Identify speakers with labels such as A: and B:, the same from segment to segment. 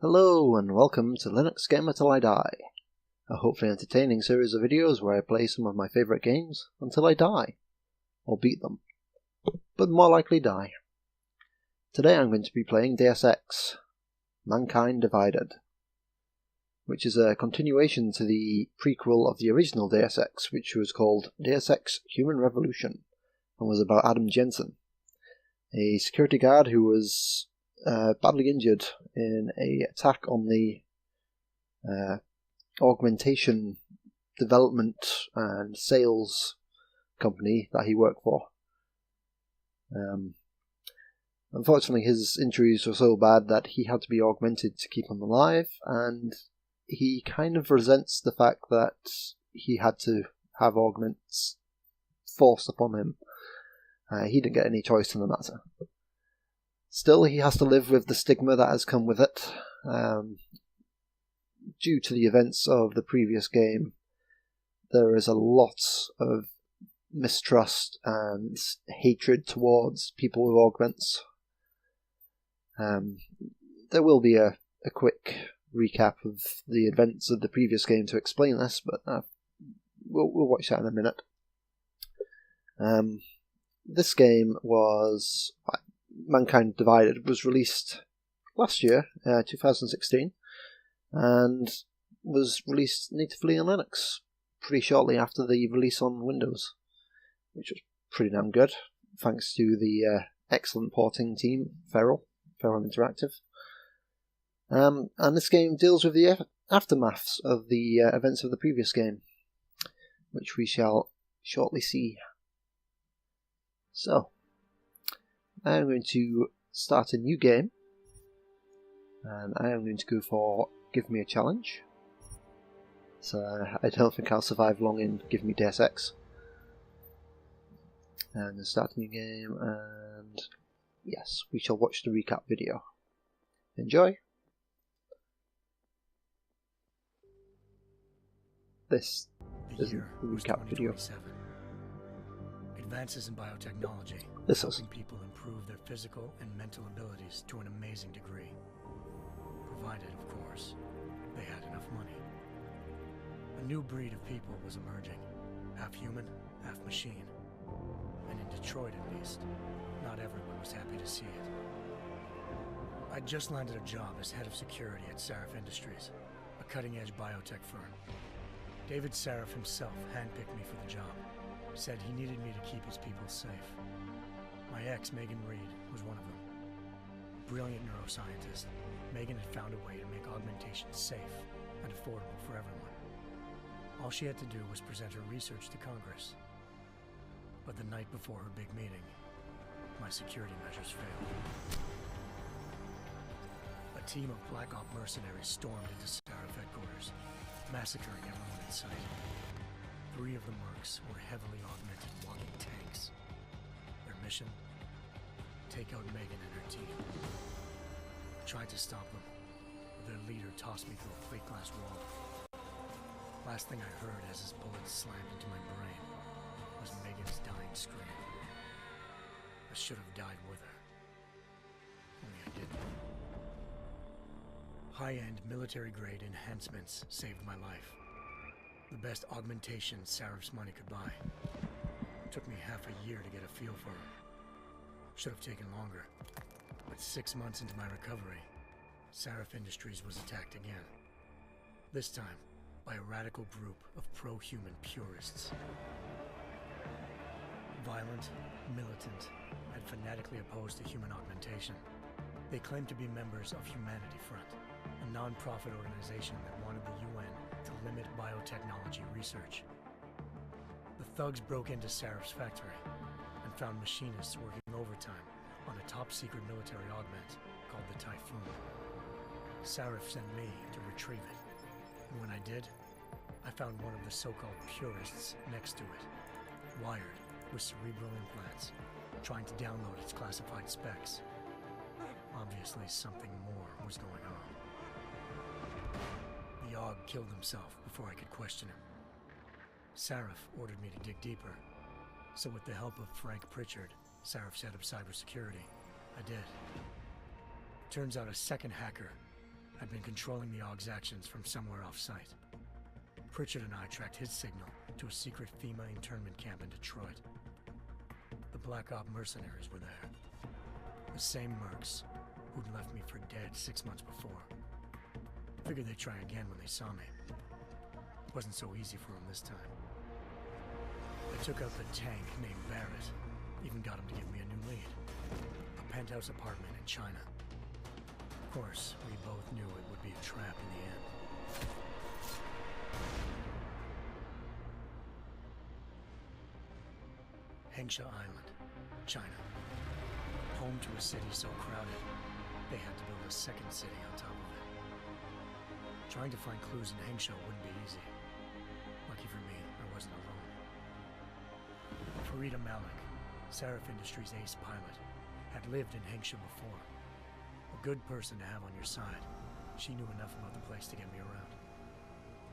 A: Hello and welcome to Linux Gamer Till I Die, a hopefully entertaining series of videos where I play some of my favourite games until I die, or beat them, but more likely die. Today I'm going to be playing Deus Ex, Mankind Divided, which is a continuation to the prequel of the original Deus Ex, which was called Deus Ex Human Revolution, and was about Adam Jensen, a security guard who was badly injured in an attack on the augmentation development and sales company that he worked for. Unfortunately, his injuries were so bad that he had to be augmented to keep him alive, and he kind of resents the fact that he had to have augments forced upon him. He didn't get any choice in the matter. Still, he has to live with the stigma that has come with it. Due to the events of the previous game, there is a lot of mistrust and hatred towards people with augments. There will be a quick recap of the events of the previous game to explain this, but we'll watch that in a minute. This game was... Mankind Divided was released last year, 2016, and was released natively on Linux pretty shortly after the release on Windows, which was pretty damn good, thanks to the excellent porting team, Feral Interactive. And this game deals with the aftermaths of the events of the previous game, which we shall shortly see. So, I'm going to start a new game, and I am going to go for Give Me a Challenge. So I don't think I'll survive long in Give Me Deus Ex. And start a new game, and yes, we shall watch the recap video. Enjoy! This is the recap video.
B: Advances in biotechnology, helping people improve their physical and mental abilities to an amazing degree. Provided, of course, they had enough money. A new breed of people was emerging, half human, half machine. And in Detroit, at least, not everyone was happy to see it. I'd just landed a job as head of security at Sarif Industries, a cutting-edge biotech firm. David Sarif himself handpicked me for the job. Said he needed me to keep his people safe. My ex, Megan Reed, was one of them. Brilliant neuroscientist, Megan had found a way to make augmentation safe and affordable for everyone. All she had to do was present her research to Congress. But the night before her big meeting, my security measures failed. A team of Black Op mercenaries stormed into Sarif headquarters, massacring everyone in sight. 3 of the mercs were heavily augmented walking tanks. Their mission? Take out Megan and her team. I tried to stop them, but their leader tossed me through a plate glass wall. Last thing I heard as his bullets slammed into my brain was Megan's dying scream. I should have died with her. Only I didn't. High-end military-grade enhancements saved my life. The best augmentation Sarif's money could buy. Took me half a year to get a feel for her. Should have taken longer. But 6 months into my recovery, Sarif Industries was attacked again. This time, by a radical group of pro-human purists. Violent, militant, and fanatically opposed to human augmentation. They claimed to be members of Humanity Front, a non-profit organization that wanted the UN to limit biotechnology research. The thugs broke into Sarif's factory and found machinists working overtime on a top-secret military augment called the Typhoon. Sarif sent me to retrieve it, and when I did, I found one of the so-called purists next to it, wired with cerebral implants, trying to download its classified specs. Obviously, something more was going on. The AUG killed himself before I could question him. Sarif ordered me to dig deeper, so with the help of Frank Pritchard, Sarif's head of cybersecurity, I did. Turns out a second hacker had been controlling the AUG's actions from somewhere off-site. Pritchard and I tracked his signal to a secret FEMA internment camp in Detroit. The Black Op mercenaries were there. The same mercs who'd left me for dead 6 months before. Figured they'd try again when they saw me. Wasn't so easy for them this time. I took out the tank named Barrett. Even got him to give me a new lead. A penthouse apartment in China. Of course, we both knew it would be a trap in the end. Hengsha Island, China. Home to a city so crowded, they had to build a second city on top of it. Trying to find clues in Hengsha wouldn't be easy. Lucky for me, I wasn't alone. Farida Malik, Sarif Industries' ace pilot, had lived in Hengsha before. A good person to have on your side. She knew enough about the place to get me around.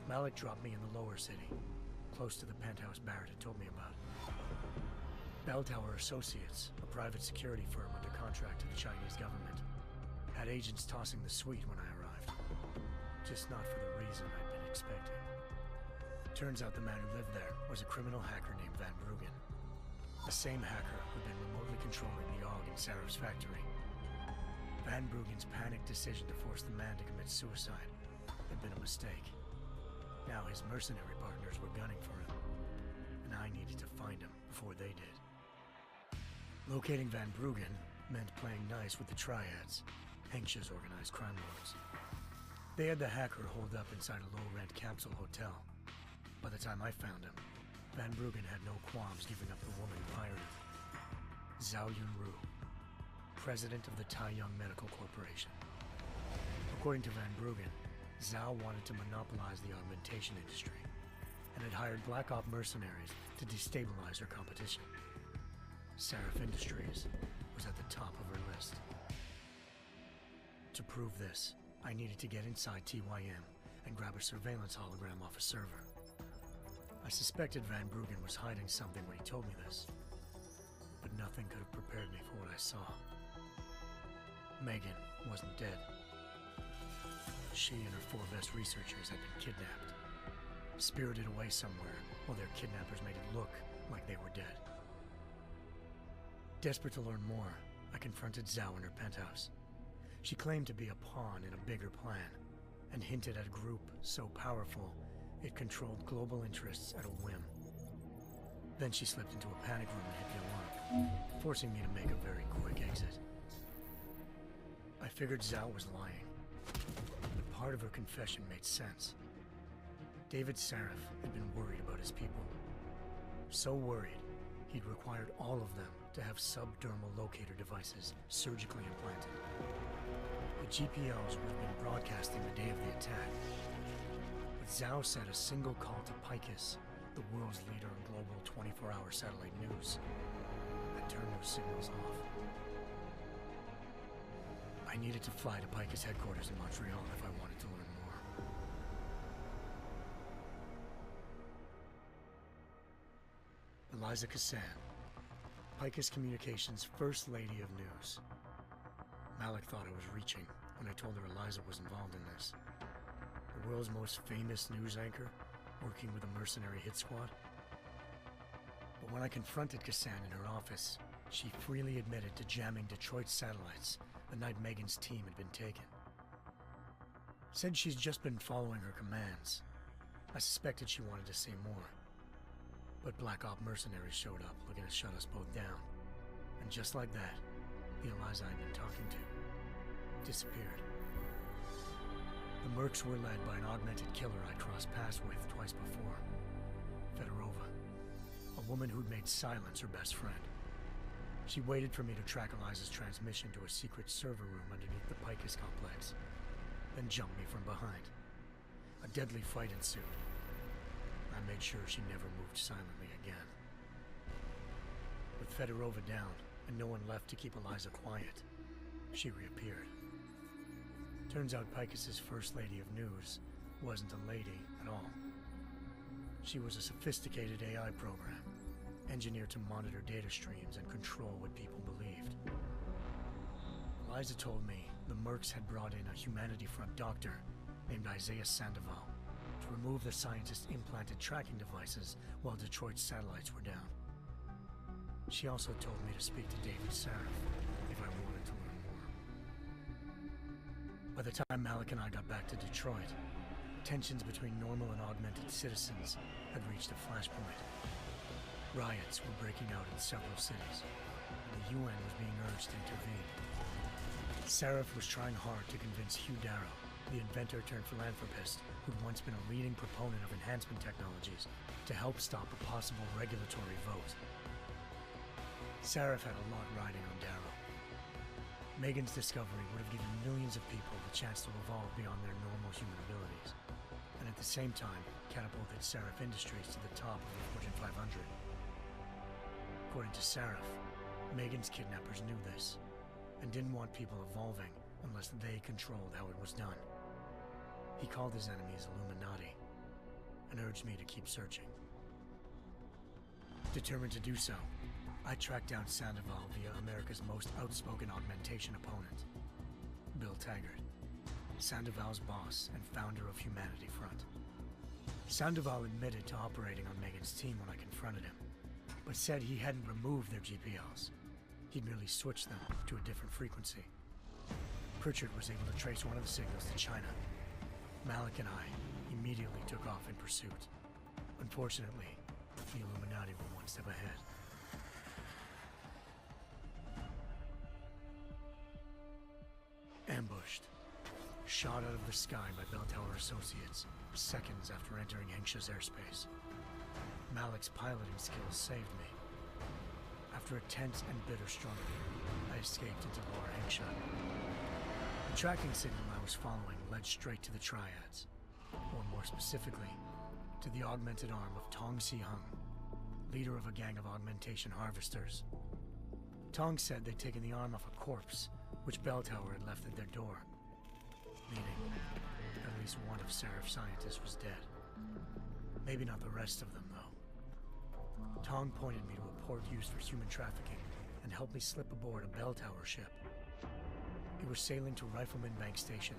B: Malik dropped me in the lower city, close to the penthouse Barrett had told me about. Bell Tower Associates, a private security firm under contract to the Chinese government, had agents tossing the suite when I arrived. Just not for the reason I'd been expecting. Turns out the man who lived there was a criminal hacker named Van Bruggen. The same hacker who'd been remotely controlling the AUG in Sarif's factory. Van Bruggen's panicked decision to force the man to commit suicide had been a mistake. Now his mercenary partners were gunning for him, and I needed to find him before they did. Locating Van Bruggen meant playing nice with the Triads, Hengsha's organized crime lords. They had the hacker holed up inside a low-rent capsule hotel. By the time I found him, Van Bruggen had no qualms giving up the woman who hired him. Zhao Yunru, president of the Taiyang Medical Corporation. According to Van Bruggen, Zhao wanted to monopolize the augmentation industry and had hired Black Op mercenaries to destabilize her competition. Sarif Industries was at the top of her list. To prove this, I needed to get inside TYM and grab a surveillance hologram off a server. I suspected Van Bruggen was hiding something when he told me this, but nothing could have prepared me for what I saw. Megan wasn't dead. She and her 4 best researchers had been kidnapped, spirited away somewhere while their kidnappers made it look like they were dead. Desperate to learn more, I confronted Zhao in her penthouse. She claimed to be a pawn in a bigger plan, and hinted at a group so powerful it controlled global interests at a whim. Then she slipped into a panic room and hit the alarm, forcing me to make a very quick exit. I figured Zhao was lying, but part of her confession made sense. David Sarif had been worried about his people. So worried, he'd required all of them to have subdermal locator devices surgically implanted. The GPOs would have been broadcasting the day of the attack. But Zhao said a single call to Picus, the world's leader in global 24-hour satellite news, had turned those signals off. I needed to fly to Picus headquarters in Montreal if I wanted to learn more. Eliza Cassan, Picus Communications' First Lady of News. Malik thought I was reaching when I told her Eliza was involved in this. The world's most famous news anchor, working with a mercenary hit squad. But when I confronted Cassan in her office, she freely admitted to jamming Detroit's satellites the night Megan's team had been taken. Said she's just been following her commands. I suspected she wanted to say more. But Black Op mercenaries showed up looking to shut us both down. And just like that, the Eliza I'd been talking to disappeared. The mercs were led by an augmented killer I'd crossed paths with twice before. Fedorova, a woman who'd made silence her best friend. She waited for me to track Eliza's transmission to a secret server room underneath the Picus complex, then jumped me from behind. A deadly fight ensued. I made sure she never moved silently again. With Fedorova down and no one left to keep Eliza quiet, she reappeared. Turns out Picus's First Lady of News wasn't a lady at all. She was a sophisticated AI program, engineered to monitor data streams and control what people believed. Eliza told me the Mercs had brought in a Humanity Front doctor named Isaiah Sandoval to remove the scientist's implanted tracking devices while Detroit's satellites were down. She also told me to speak to David Sarif if I wanted to learn more. By the time Malik and I got back to Detroit, tensions between normal and augmented citizens had reached a flashpoint. Riots were breaking out in several cities, and the UN was being urged to intervene. Sarif was trying hard to convince Hugh Darrow, the inventor-turned-philanthropist who'd once been a leading proponent of enhancement technologies, to help stop a possible regulatory vote. Sarif had a lot riding on Darrow. Megan's discovery would have given millions of people the chance to evolve beyond their normal human abilities, and at the same time catapulted Sarif Industries to the top of the Fortune 500. According to Sarif, Megan's kidnappers knew this, and didn't want people evolving unless they controlled how it was done. He called his enemies Illuminati, and urged me to keep searching. Determined to do so, I tracked down Sandoval via America's most outspoken augmentation opponent, Bill Taggart, Sandoval's boss and founder of Humanity Front. Sandoval admitted to operating on Megan's team when I confronted him, but said he hadn't removed their GPLs. He'd merely switched them to a different frequency. Pritchard was able to trace one of the signals to China. Malik and I immediately took off in pursuit. Unfortunately, the Illuminati were one step ahead. Ambushed. Shot out of the sky by Bell Tower Associates, seconds after entering Hengsha's airspace. Malik's piloting skills saved me. After a tense and bitter struggle, I escaped into Lower Hengsha. The tracking signal I was following led straight to the Triads, or more specifically, to the augmented arm of Tong Si-hung, leader of a gang of augmentation harvesters. Tong said they'd taken the arm off a corpse, which Bell Tower had left at their door, meaning at least one of Sarif's scientists was dead. Maybe not the rest of them, though. Tong pointed me to a port used for human trafficking and helped me slip aboard a Bell Tower ship. It was sailing to Rifleman Bank Station,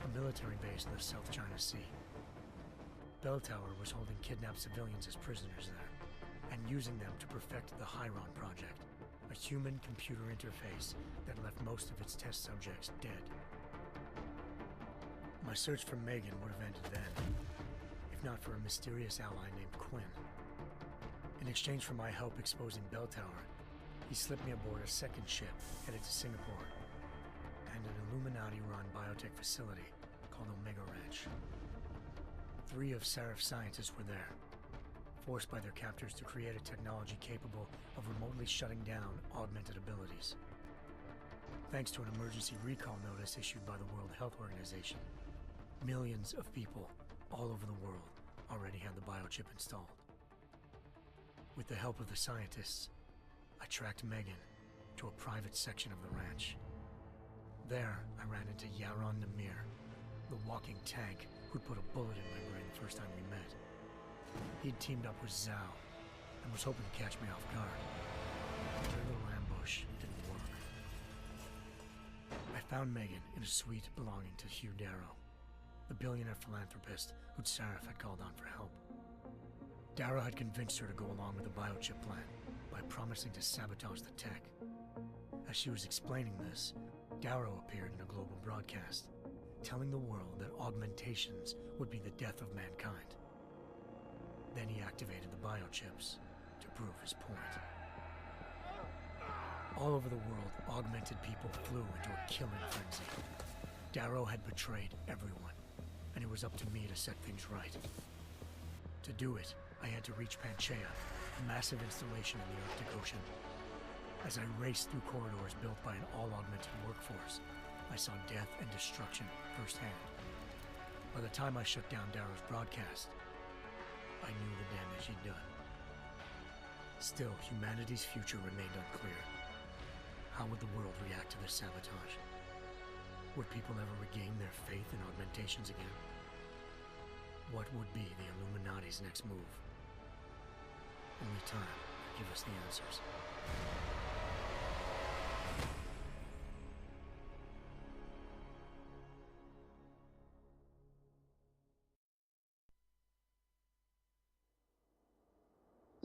B: a military base in the South China Sea. Bell Tower was holding kidnapped civilians as prisoners there, and using them to perfect the Hyron Project, a human-computer interface that left most of its test subjects dead. My search for Megan would have ended then, if not for a mysterious ally named Quinn. In exchange for my help exposing Bell Tower, he slipped me aboard a second ship headed to Singapore and an Illuminati-run biotech facility called Omega Ranch. 3 of Sarif's scientists were there, forced by their captors to create a technology capable of remotely shutting down augmented abilities. Thanks to an emergency recall notice issued by the World Health Organization, millions of people all over the world already had the biochip installed. With the help of the scientists, I tracked Megan to a private section of the ranch. There, I ran into Yaron Namir, the walking tank who'd put a bullet in my brain the first time we met. He'd teamed up with Zhao and was hoping to catch me off guard. Their little ambush didn't work. I found Megan in a suite belonging to Hugh Darrow, the billionaire philanthropist who'd Sarif had called on for help. Darrow had convinced her to go along with the biochip plan by promising to sabotage the tech. As she was explaining this, Darrow appeared in a global broadcast, telling the world that augmentations would be the death of mankind. Then he activated the biochips to prove his point. All over the world, augmented people flew into a killing frenzy. Darrow had betrayed everyone, and it was up to me to set things right. To do it, I had to reach Panchaea, a massive installation in the Arctic Ocean. As I raced through corridors built by an all-augmented workforce, I saw death and destruction firsthand. By the time I shut down Darrow's broadcast, I knew the damage he'd done. Still, humanity's future remained unclear. How would the world react to this sabotage? Would people ever regain their faith in augmentations again? What would be the Illuminati's next move? Only time could give us the answers.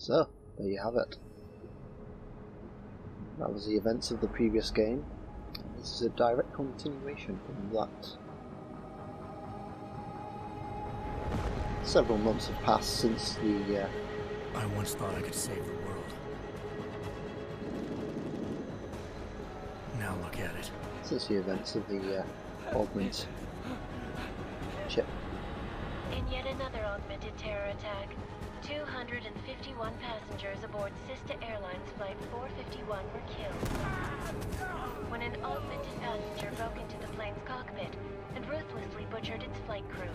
A: So, there you have it. That was the events of the previous game. This is a direct continuation from that. Several months have passed since the
B: I once thought I could save the world. Now look at it.
A: since the events of the augment chip.
C: In yet another augmented terror attack, 251 passengers aboard sister airlines flight 451 were killed when an augmented passenger broke into the plane's cockpit and ruthlessly butchered its flight crew.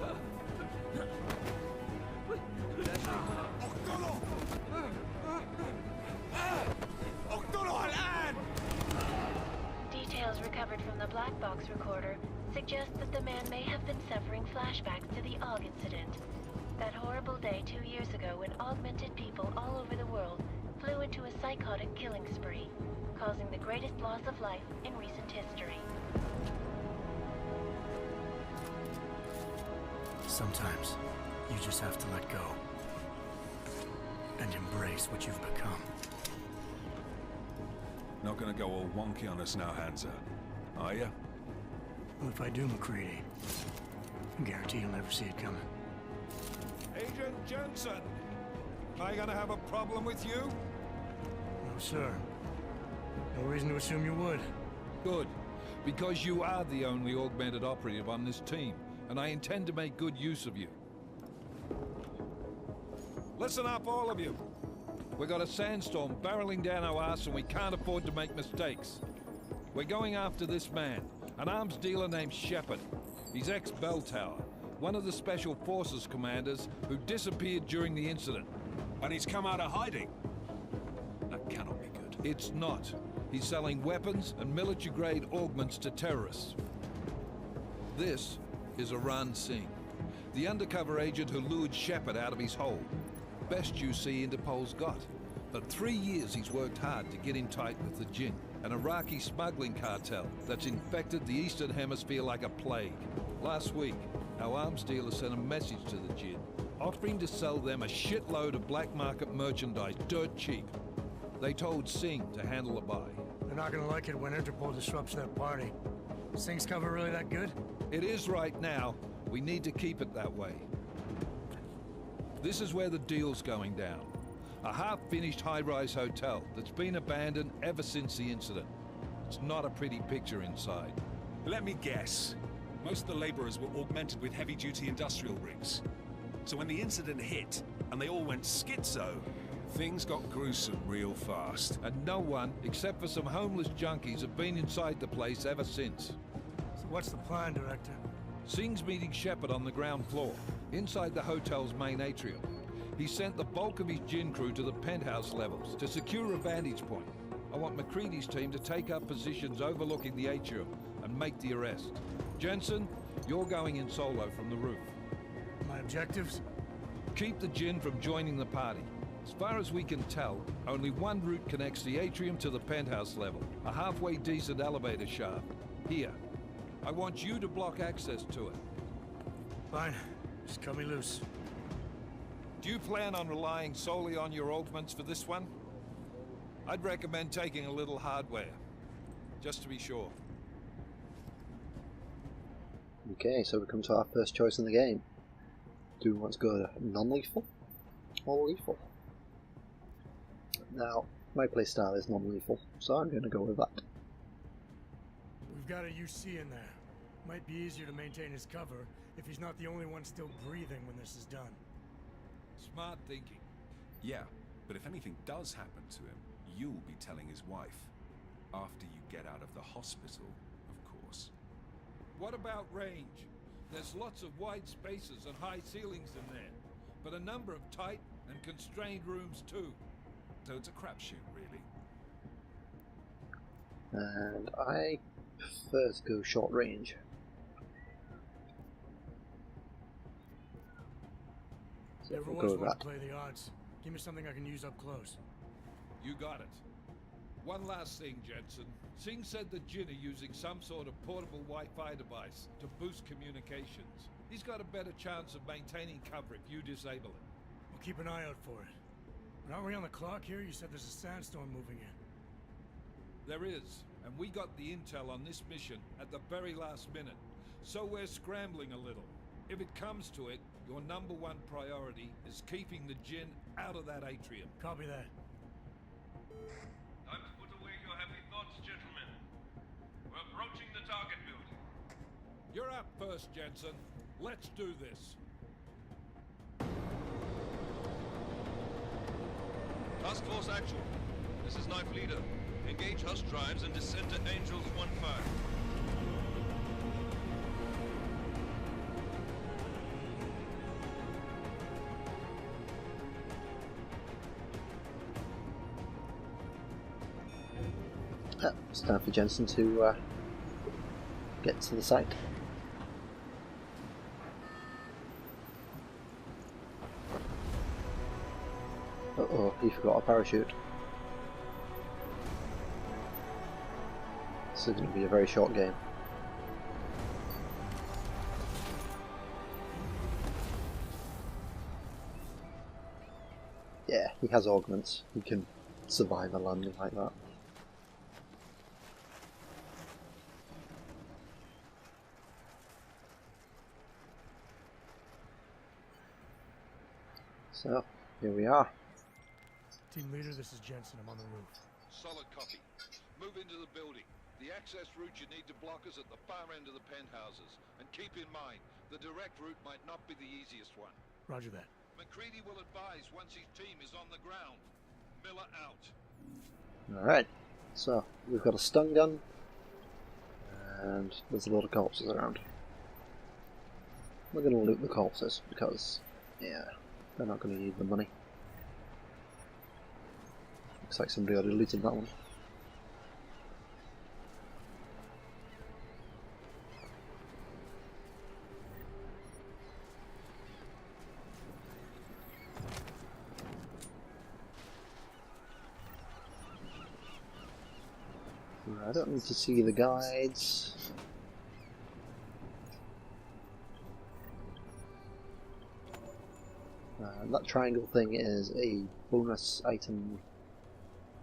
C: Details recovered from the black box recorder suggest that the man may have been suffering flashbacks to the AUG incident. That horrible day 2 years ago when augmented people all over the world flew into a psychotic killing spree, causing the greatest loss of life in recent history.
B: Sometimes you just have to let go and embrace what you've become.
D: Not gonna go all wonky on us now, Hansa, are you?
B: Well, if I do, McCready, I guarantee you'll never see it coming.
D: Agent Jensen! Am I gonna have a problem with you?
B: No, sir. No reason to assume you would.
D: Good, because you are the only augmented operative on this team, and I intend to make good use of you. Listen up, all of you. We got a sandstorm barreling down our arse and we can't afford to make mistakes. We're going after this man, an arms dealer named Shepard. He's ex-Bell Tower, one of the Special Forces commanders who disappeared during the incident.
E: And he's come out of hiding. That cannot be good.
D: It's not. He's selling weapons and military-grade augments to terrorists. This is Aran Singh, the undercover agent who lured Shepard out of his hole. Best you see Interpol's got. For 3 years he's worked hard to get in tight with the Jinn, an Iraqi smuggling cartel that's infected the Eastern Hemisphere like a plague. Last week, our arms dealer sent a message to the Jinn, offering to sell them a shitload of black market merchandise dirt cheap. They told Singh to handle the buy.
B: They're not gonna like it when Interpol disrupts that party. Singh's cover really that good?
D: It is right now. We need to keep it that way. This is where the deal's going down. A half-finished high-rise hotel that's been abandoned ever since the incident. It's not a pretty picture inside.
E: Let me guess. Most of the laborers were augmented with heavy-duty industrial rigs. So when the incident hit, and they all went schizo, things got gruesome real fast.
D: And no one, except for some homeless junkies, have been inside the place ever since.
B: So what's the plan, Director?
D: Singh's meeting Shepard on the ground floor, inside the hotel's main atrium. He sent the bulk of his Jinn crew to the penthouse levels to secure a vantage point. I want McCready's team to take up positions overlooking the atrium and make the arrest. Jensen, you're going in solo from the roof.
B: My objectives?
D: Keep the Jinn from joining the party. As far as we can tell, only one route connects the atrium to the penthouse level, a halfway decent elevator shaft. Here. I want you to block access to it.
B: Fine. Just cut me loose.
D: Do you plan on relying solely on your augments for this one? I'd recommend taking a little hardware, just to be sure.
A: Okay, so we come to our first choice in the game. Do we want to go non-lethal or lethal? Now, my playstyle is non-lethal, so I'm going to go with that.
B: We've got a UC in there. Might be easier to maintain his cover if he's not the only one still breathing when this is done.
D: Smart thinking.
E: Yeah, but if anything does happen to him, you'll be telling his wife. After you get out of the hospital, of course.
D: What about range? There's lots of wide spaces and high ceilings in there, but a number of tight and constrained rooms too.
E: So it's a crapshoot, really.
A: And I prefer to go short range. So we'll
B: Everyone's
A: go with
B: want
A: that.
B: to play the odds. Give me something I can use up close.
D: You got it. One last thing, Jensen. Singh said the Jinn are using some sort of portable Wi-Fi device to boost communications. He's got a better chance of maintaining cover if you disable it.
B: We'll keep an eye out for it. Aren't we on the clock here? You said there's a sandstorm moving in.
D: There is, and we got the intel on this mission at the very last minute. So we're scrambling a little. If it comes to it, your number one priority is keeping the Jinn out of that atrium.
B: Copy that.
F: Time to put away your happy thoughts, gentlemen. We're approaching the target building.
D: You're up first, Jensen. Let's do this.
F: Task Force Actual. This is Knife Leader. Engage Hush drives and descend to Angels 1-5.
A: It's time for Jensen to get to the site. Uh-oh, he forgot a parachute. This is going to be a very short game. Yeah, he has augments. He can survive a landing like that. So, here we are.
B: Team leader, this is Jensen. I'm on the roof.
D: Solid copy. Move into the building. The access route you need to block is at the far end of the penthouses. And keep in mind, the direct route might not be the easiest one.
B: Roger that.
D: McCready will advise once his team is on the ground. Miller out.
A: Alright, so we've got a stun gun, and there's a lot of corpses around. We're going to loot the corpses because, yeah, they're not going to need the money. Looks like somebody already looted that one. I don't need to see the guides. That triangle thing is a bonus item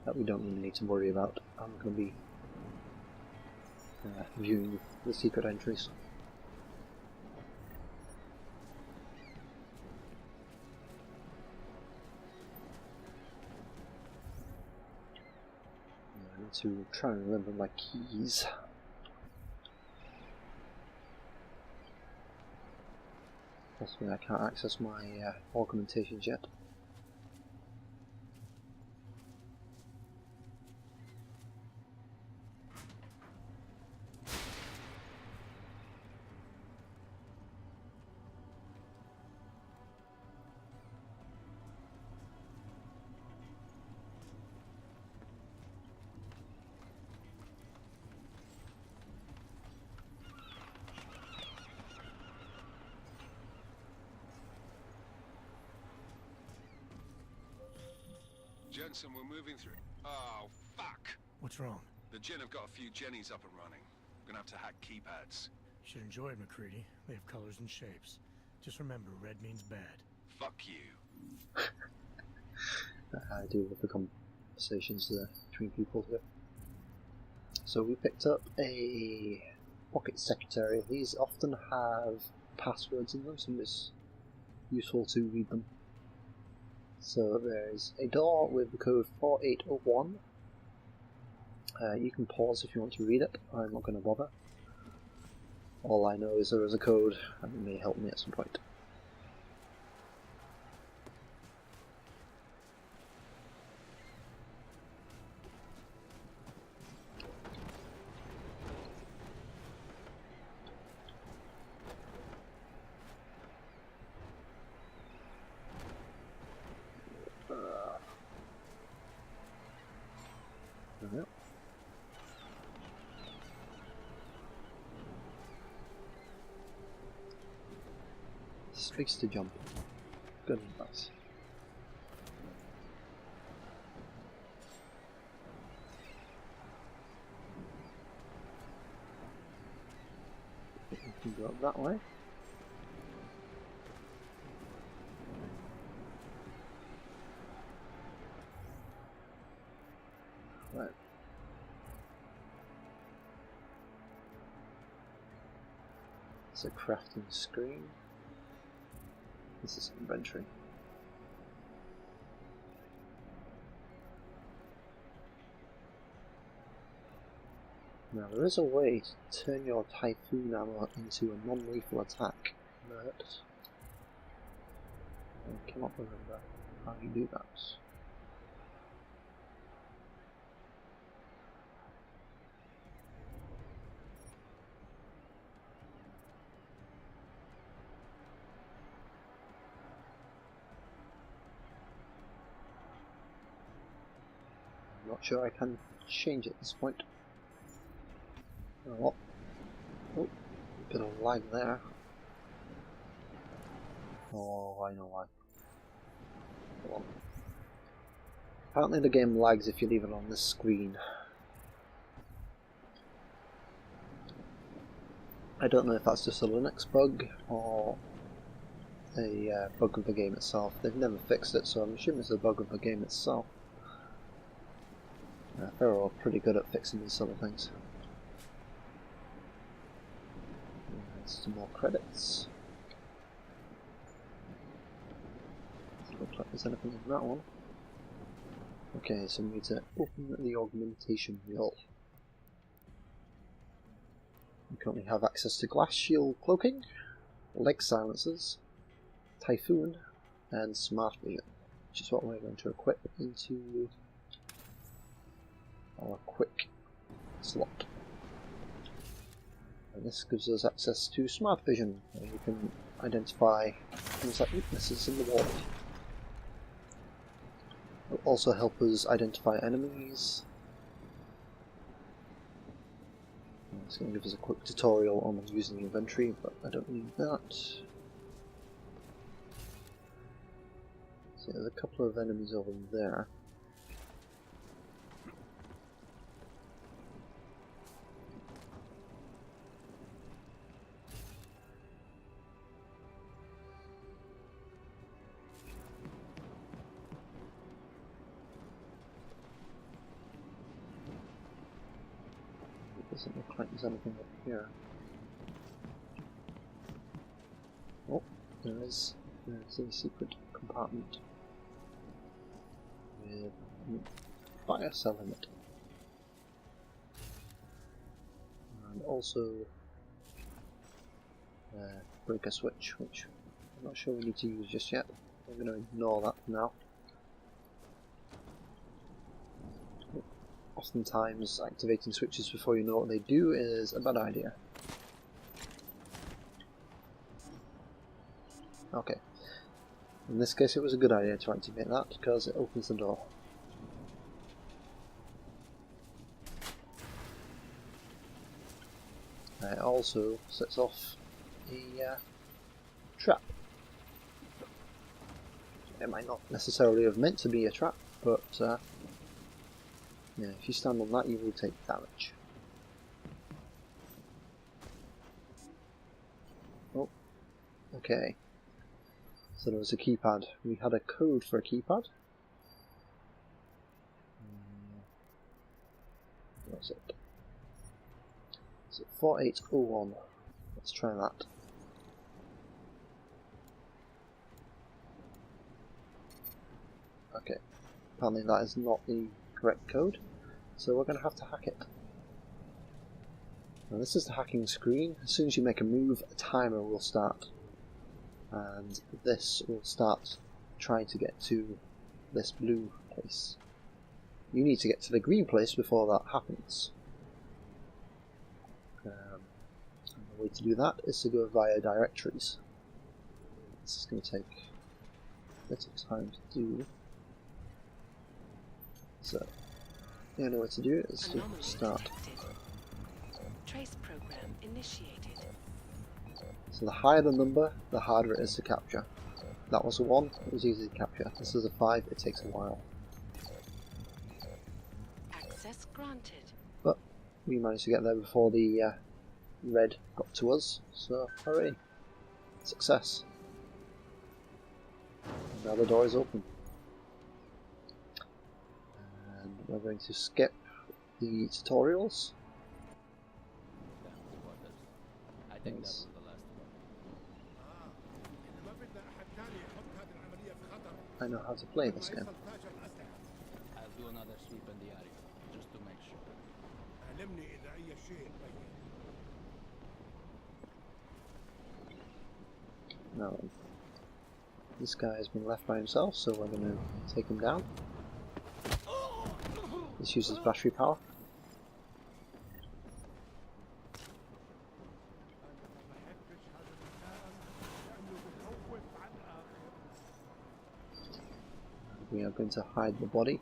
A: that we don't really need to worry about. I'm going to be viewing the secret entries. I need to try and remember my keys. Possibly I can't access my augmentations yet.
E: Jensen, we're moving through. Oh, fuck!
B: What's wrong?
E: The Jinn have got a few Jennies up and running. Gonna have to hack keypads.
B: You should enjoy it, McCready. They have colors and shapes. Just remember, red means bad.
E: Fuck you.
A: I do love the conversations between people here. So we picked up a pocket secretary. These often have passwords in them, so it's useful to read them. So there's a door with the code 4801. You can pause if you want to read it. I'm not going to bother. All I know is there is a code and it may help me at some point. Yep. Space to jump. Good advice. We can go up that way. It's a crafting screen. This is inventory. Now there is a way to turn your Typhoon ammo into a non-lethal attack, but I cannot remember how you do that. I'm not sure I can change at this point. Oh, oh, bit of lag there. Oh, I know why. Hold on. Apparently the game lags if you leave it on this screen. I don't know if that's just a Linux bug or a bug of the game itself. They've never fixed it, so I'm assuming it's a bug of the game itself. They're all pretty good at fixing these sort of things. Some more credits. Doesn't look like there's anything in that one. Okay, so we need to open the augmentation wheel. We currently have access to glass shield cloaking, leg silencers, Typhoon, and smart vision, which is what we're going to equip into our quick slot. And this gives us access to smart vision, where you can identify things like weaknesses in the wall. It will also help us identify enemies. It's going to give us a quick tutorial on using the inventory, but I don't need that. So there's a couple of enemies over there. Doesn't look like there's anything up here. Oh, there is a secret compartment with a fire cell in it. And also a breaker switch, which I'm not sure we need to use just yet. I'm going to ignore that for now. Oftentimes, activating switches before you know what they do is a bad idea. Okay. In this case, it was a good idea to activate that because it opens the door. It also sets off a trap. It might not necessarily have meant to be a trap, but yeah, if you stand on that, you will take damage. Oh, okay. So there was a keypad. We had a code for a keypad. What was it? Is it 4801? Let's try that. Okay. Apparently that is not the correct code, so we're going to have to hack it. Now this is the hacking screen. As soon as you make a move, a timer will start, and this will start trying to get to this blue place. You need to get to the green place before that happens. And the way to do that is to go via directories. This is going to take a bit of time to do. So, the only way to do it is to start.
G: Trace program initiated.
A: So the higher the number, the harder it is to capture. That was a 1, it was easy to capture. This is a 5, it takes a while.
G: Access granted.
A: But we managed to get there before the red got to us, so hooray. Success. Now the door is open. We're going to skip the tutorials.
H: I think that was the last
A: I know how to play this game.
H: I'll do another sweep in the area, just to make sure.
A: Now, this guy has been left by himself, so we're going to take him down. This uses battery power. We are going to hide the body.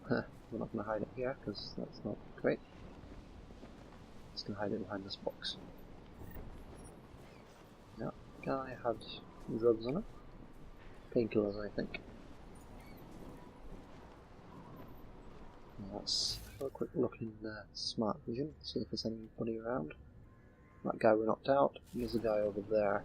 A: We're not going to hide it here because that's not great. Just going to hide it behind this box. That guy had drugs on it. Painkillers, I think. Let's have a quick look in smart vision, see if there's anybody around. That guy we knocked out. Here's the guy over there.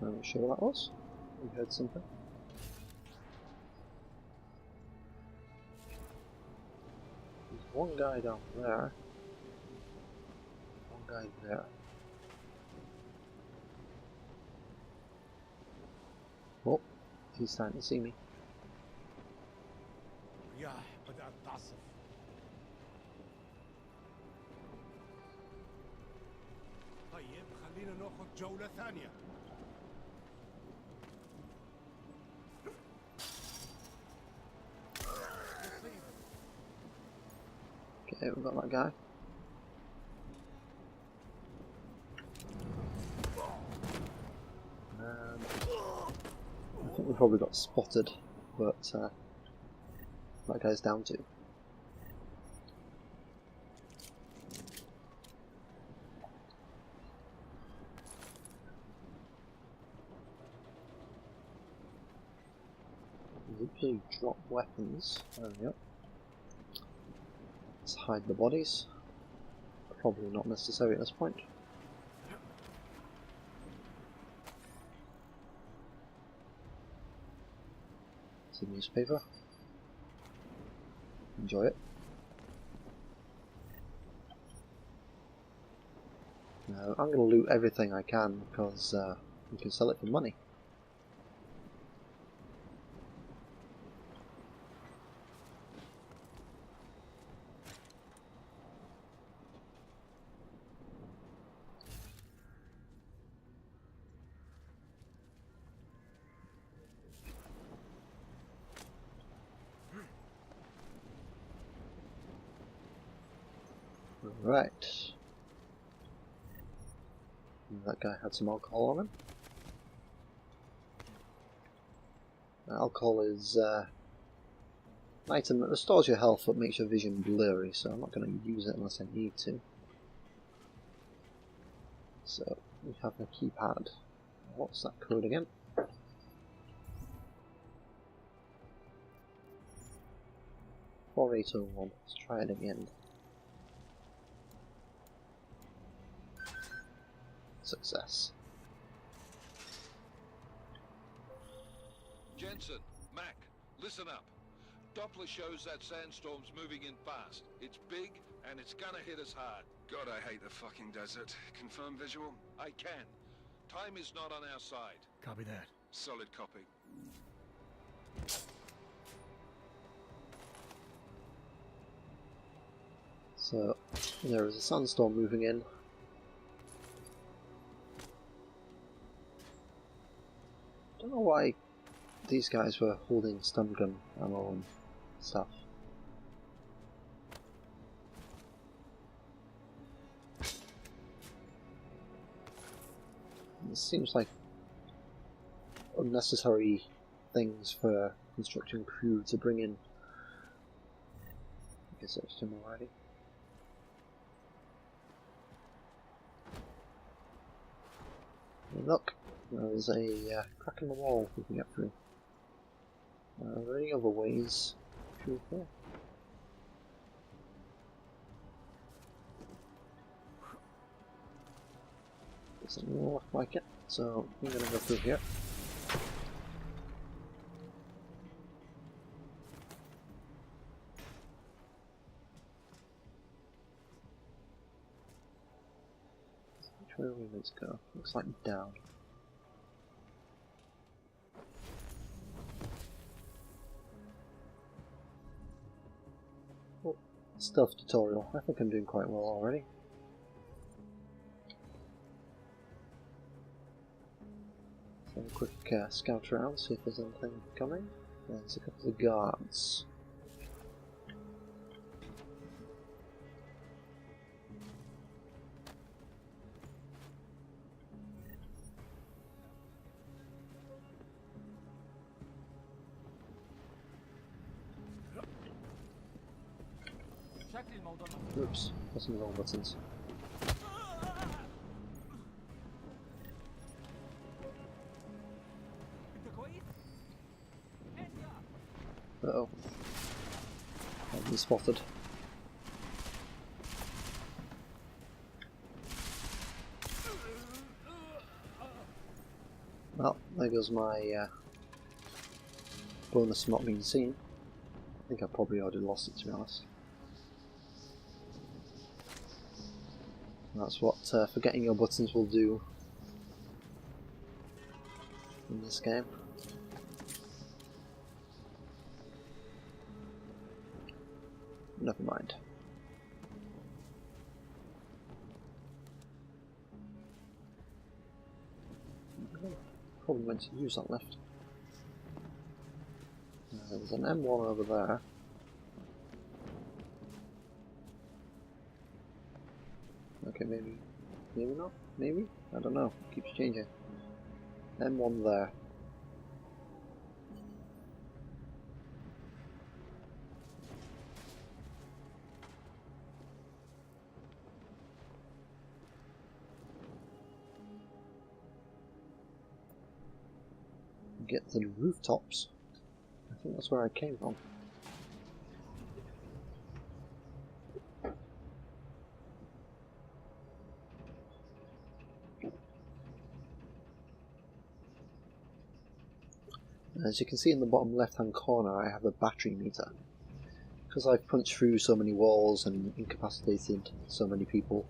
A: I'm not sure what that was. We heard something. There's one guy down there. One guy there. Oh, he's starting to see me. Okay, we've got that guy. I think we probably got spotted, but that guy's down too. Usually drop weapons. There we go. Let's hide the bodies. Probably not necessary at this point. It's a newspaper. Enjoy it. I'm going to loot everything I can because we can sell it for money. Right. That guy had some alcohol on him. Alcohol is an item that restores your health but makes your vision blurry, so I'm not going to use it unless I need to. So, we have a keypad. What's that code again? $4801. Let's try it again. Success.
D: Jensen, Mac, listen up. Doppler shows that sandstorm's moving in fast. It's big, and it's gonna hit us hard.
E: God, I hate the fucking desert. Confirm visual?
D: I can. Time is not on our side.
B: Copy that.
E: Solid copy.
A: So, there is a sandstorm moving in. I don't know why these guys were holding stun gun ammo and stuff. It seems like unnecessary things for construction crew to bring in. I guess it's him already. And look, there's a crack in the wall we can get through. Are there any other ways through here? Doesn't look like it, so I'm gonna go through here. Which way are we meant to go? Looks like down. Oh, stealth tutorial. I think I'm doing quite well already. So a quick scout around, see if there's anything coming. There's a couple of guards. Oops, pressing the wrong buttons. Uh-oh. I've been spotted. Well, there goes my bonus not being seen. I think I probably already lost it, to be honest. That's what forgetting your buttons will do in this game. Never mind. Probably meant to use that left. There's an M1 over there. Okay, maybe not? Maybe? I don't know. It keeps changing. M1 there. Get to the rooftops. I think that's where I came from. As you can see in the bottom left hand corner, I have a battery meter. Because I've punched through so many walls and incapacitated so many people,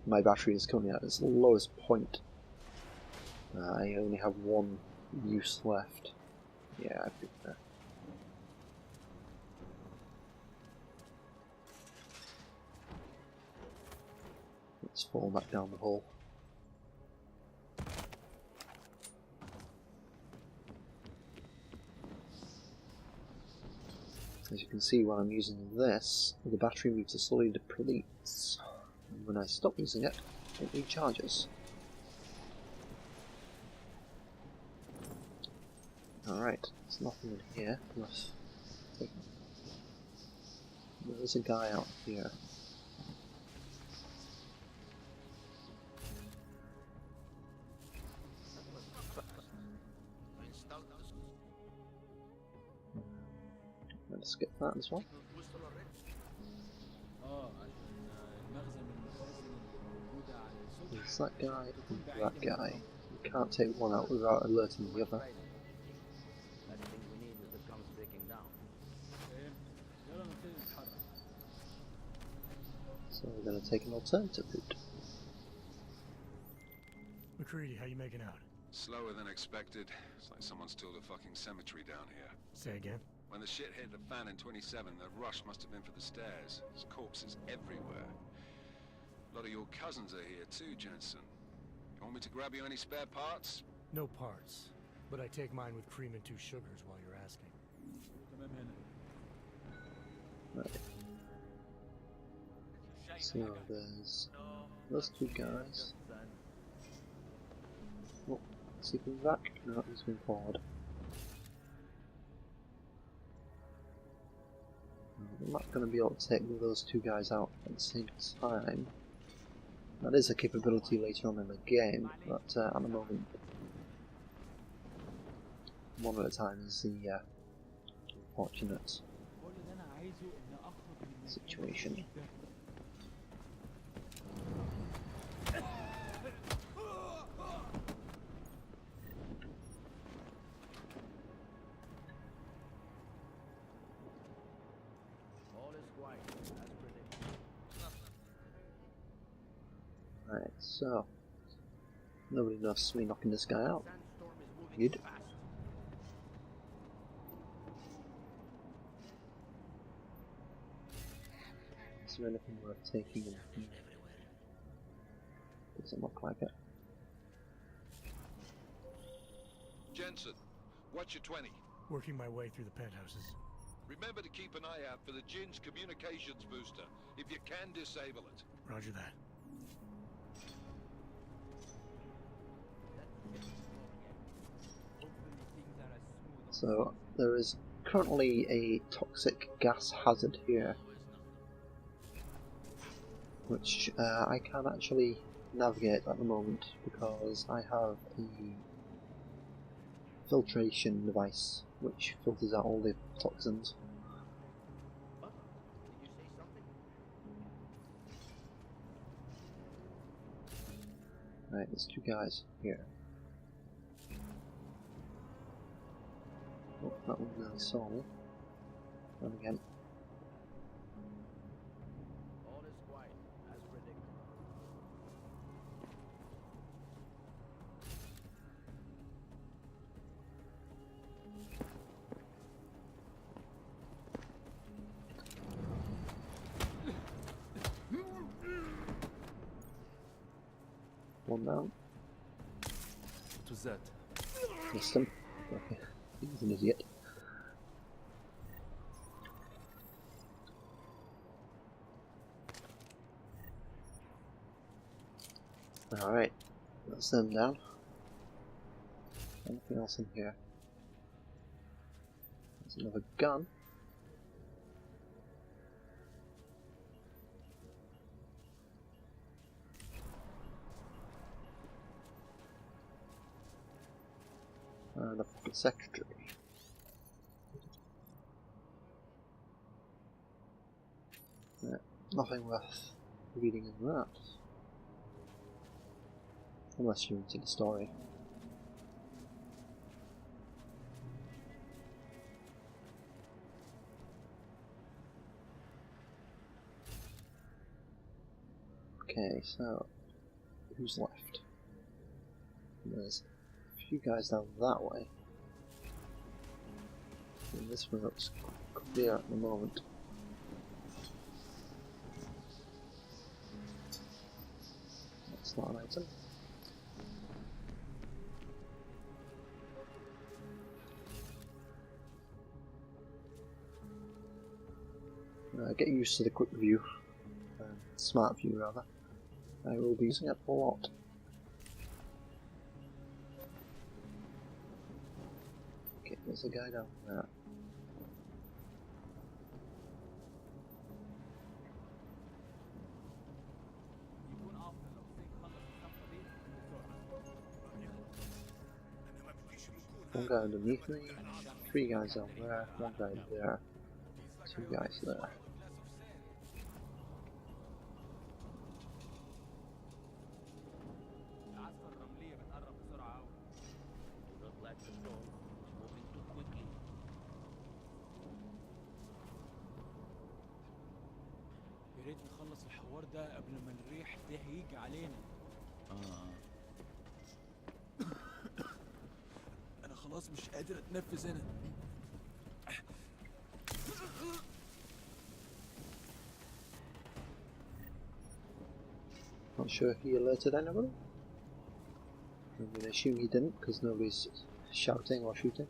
A: my battery is currently at its lowest point. I only have one use left. Yeah, I've been there. Let's fall back down the hole. As you can see, when I'm using this, the battery meter slowly depletes. And when I stop using it, it recharges. Alright, there's nothing in here. There's a guy out here. Let's skip that as well. There's that guy and that guy. You can't take one out without alerting the other. So we're going to take an alternative route.
B: McCready, how you making out?
E: Slower than expected. It's like someone's tilled a fucking cemetery down here.
B: Say again?
E: When the shit hit the fan in 27, the rush must have been for the stairs. There's corpses everywhere. A lot of your cousins are here too, Jensen. You want me to grab you any spare parts?
B: No parts, but I take mine with cream and 2 sugars while you're asking.
A: Right. So there's those 2 guys. Is he coming back? No, he's going forward. I'm not going to be able to take those two guys out at the same time. That is a capability later on in the game, but at the moment, one at a time is the fortunate situation. Right, so nobody noticed me knocking this guy out. Good. Is there anything worth taking in here? Doesn't look like it.
D: Jensen, what's your 20?
B: Working my way through the penthouses.
D: Remember to keep an eye out for the Jin's communications booster, if you can disable it.
B: Roger that.
A: So there is currently a toxic gas hazard here, which I can't actually navigate at the moment because I have a filtration device which filters out all the toxins. Right, there's two guys here. Oh, that one nearly saw me. And again.
H: All is quiet, as predicted.
A: One down.
H: What was that?
A: Missed him. Okay. He's an idiot. Alright, that's them down. Anything else in here? There's another gun. And a pocket secretary. Yeah, nothing worth reading in that. Unless you're into the story. Okay, so who's left? There's a few guys down that way. And this one looks clear at the moment. That's not an item. Get used to the quick view, smart view rather. I will be using it a lot. Okay, there's a guy down there. One guy underneath me, three guys down there, one guy there, two guys there.
H: يا ريت نخلص الحوار ده قبل ما الريح ده هيجي علينا. انا خلاص مش قادر اتنفس هنا.
A: Not sure if he alerted anybody. I'm going to assume he didn't because nobody's shouting or shooting.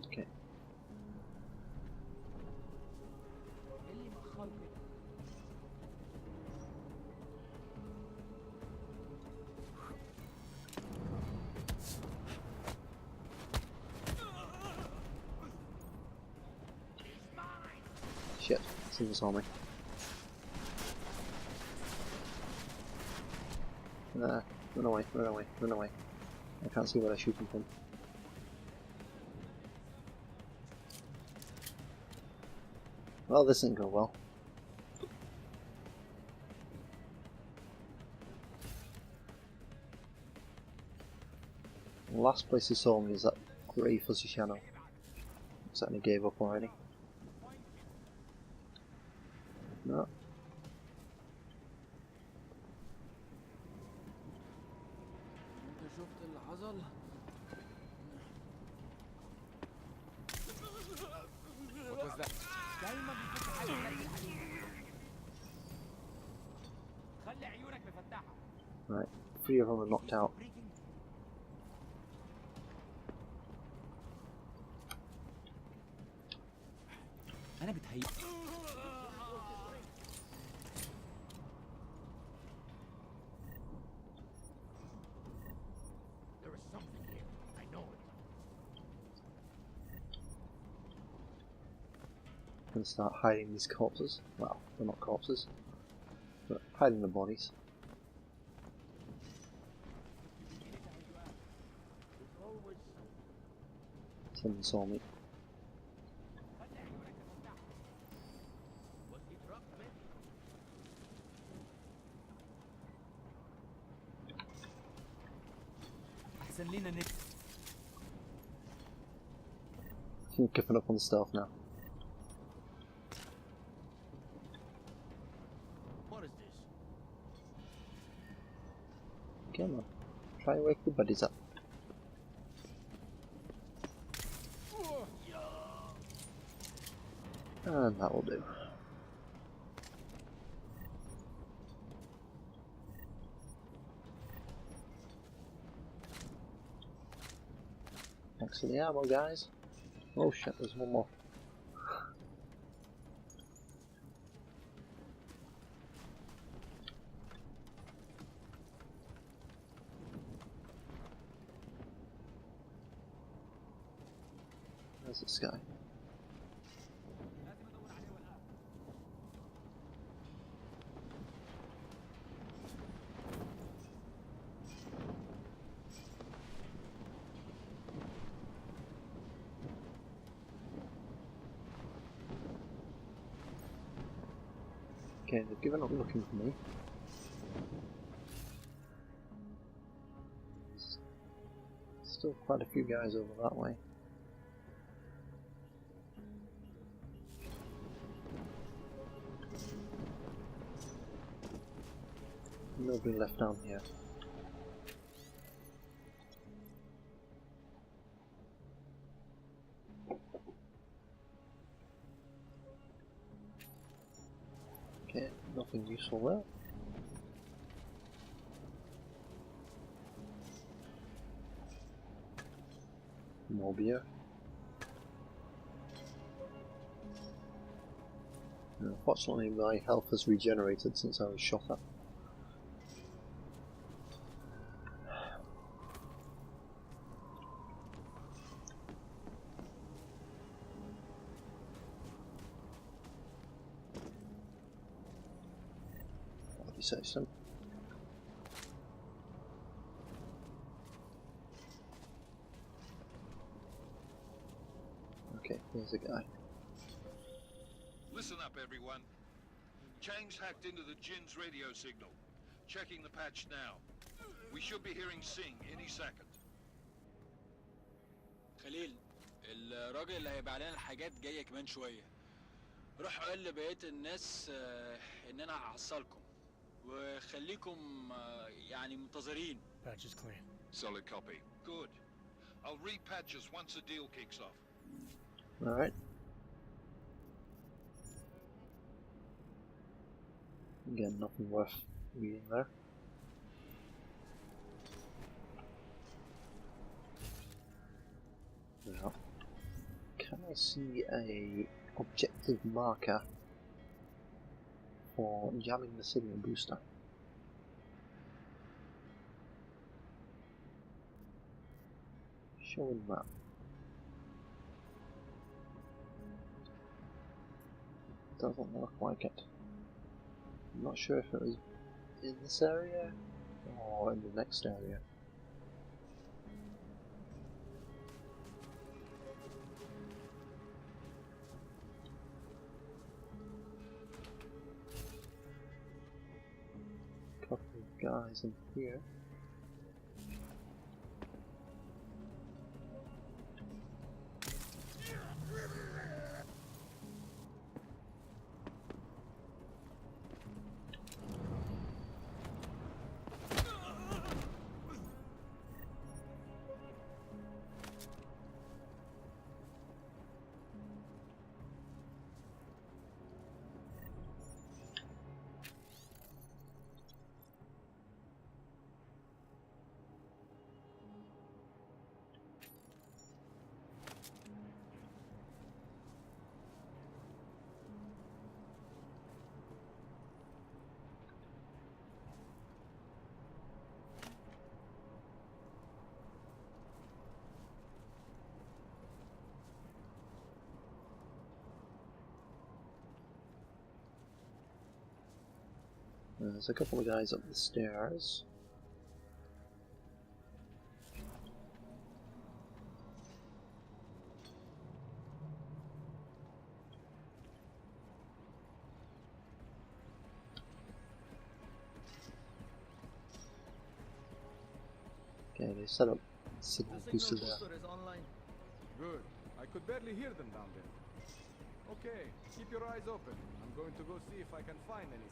A: Okay. Someone saw me. Run away, run away, run away. I can't see where they're shooting from. Well, this didn't go well. The last place he saw me is that grey fuzzy shadow. Certainly gave up already. No.
H: What was that?
A: Right, 3 of them are knocked out.
H: أنا بتهيأ.
B: There is something here. I know it.
A: And start hiding these corpses. Well, they're not corpses, but hiding the bodies. Someone saw me.
H: أحسن لينا نك.
A: I'm giving up on stealth now.
B: What is this?
A: Come on, try and wake the buddies up. And that will do. Thanks for the ammo, guys. Oh shit, there's one more. There's this guy. Okay, they've given up looking for me. Still quite a few guys over that way. Nobody left down here. Okay, nothing useful there. More beer. Unfortunately, my health has regenerated since I was shot at. What do you say, son? Okay, here's a guy.
D: Listen up, everyone. Chang's hacked into the Jin's radio signal. Checking the patch now. We should be hearing Sing any second.
H: خليل الراجل اللي هيبقى علينا الحاجات جاية كمان شوية. روح قول لبقية الناس إن أنا هحصلكم وخليكم يعني منتظرين.
B: Patch is clean.
D: Solid copy. Good. I'll repatch us once the deal kicks off.
A: Alright. Again, nothing worth reading there. Now, can I see a objective marker for jamming the signal booster? Showing that. Doesn't look like it. I'm not sure if it was in this area or in the next area. Couple of guys in here. There's a couple of guys up the stairs. Okay, they set up signal booster there.
I: Is online. Good. I could barely hear them down there. Okay, keep your eyes open. I'm going to go see if I can find anything.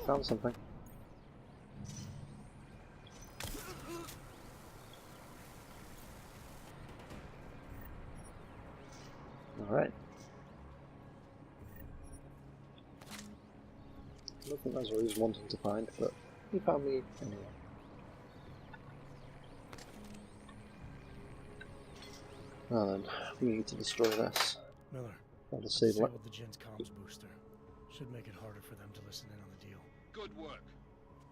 A: Found something. Alright. I don't think that's what he was wanting to find, but he found me anyway. Now then, we need to destroy this.
B: Miller,
A: I'll disable it.
B: disabled the Jin's comms booster. Should make it harder for them to listen in on the deal.
F: Good work.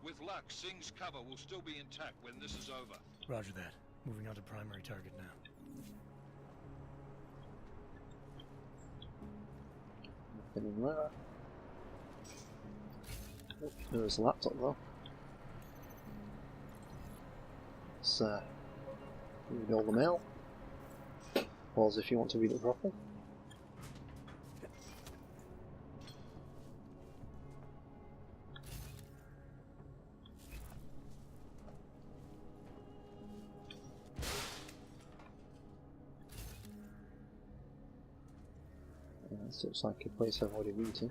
F: With luck, Singh's cover will still be intact when this is over.
B: Roger that. Moving on to primary target now.
A: Nothing in there. Oh, there is a laptop though. Let's read all the mail. Pause if you want to read it properly. This looks like a place I've already been to.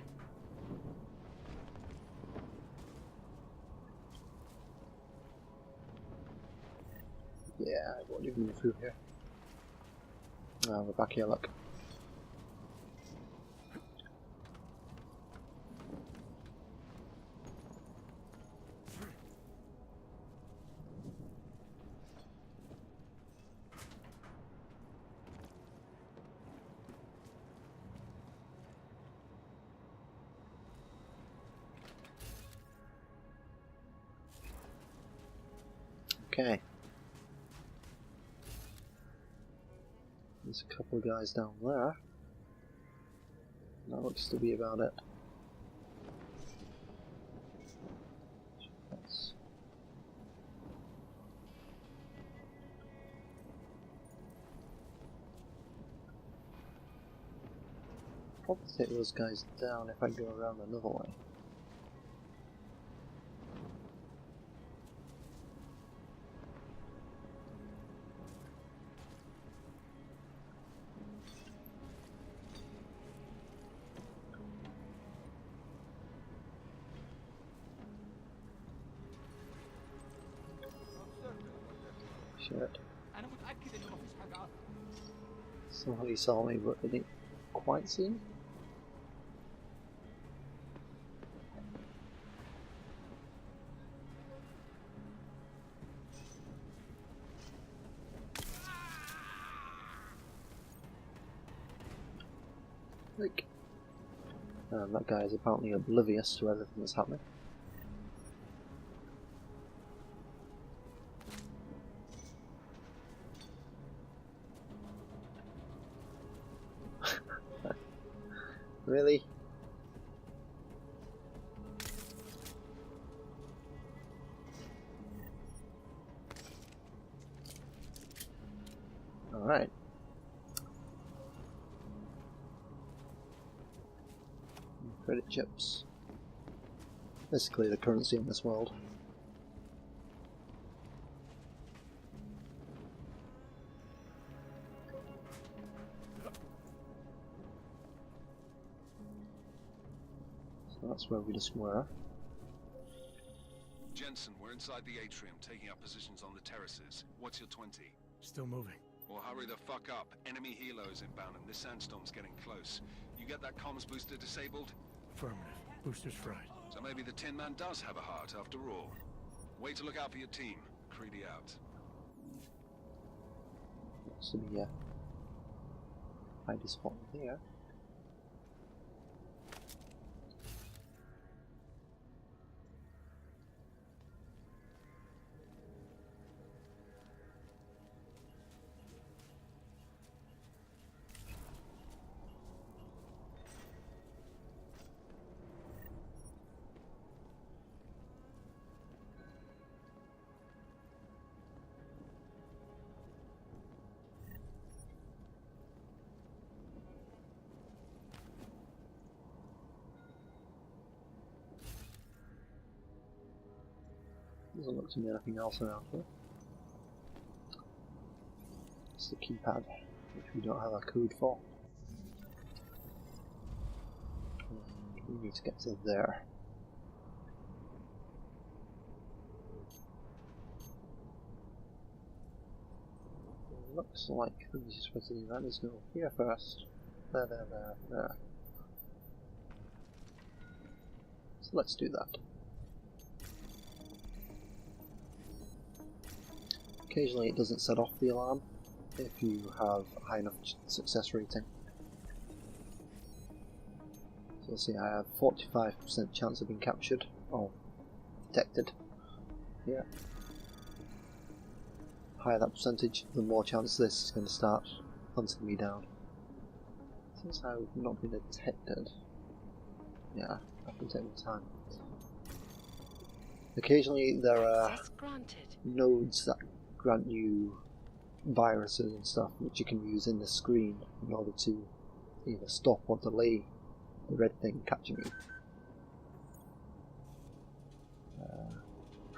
A: Yeah, I've already been through here. We're back here, look. Okay. There's a couple of guys down there. That looks to be about it. Probably take those guys down if I go around another way. Shit. Somebody saw me but they didn't quite see me. Like, that guy is apparently oblivious to everything that's happening. Really? Alright. Credit chips. Basically the currency in this world. So that's where we just were.
E: Jensen, we're inside the atrium, taking up positions on the terraces. What's your 20?
B: Still moving.
E: Well, hurry the fuck up. Enemy helos inbound and this sandstorm's getting close. You get that comms booster disabled?
B: Affirmative. Booster's fried.
E: So maybe the Tin Man does have a heart after all. Way to look out for your team. Creedy out.
A: Looks to be a hide spot there. Doesn't look to be anything else around here. It's the keypad, which we don't have a code for. And we need to get to there. Looks like the easiest way to do that is go here first. There. So let's do that. Occasionally it doesn't set off the alarm if you have a high enough success rating. So let's see, I have 45% chance of being captured or detected. Yeah. Higher that percentage, the more chance this is going to start hunting me down. Since I've not been detected, yeah, I can take my time. Occasionally there are nodes that grant you viruses and stuff which you can use in the screen in order to either stop or delay the red thing catching you.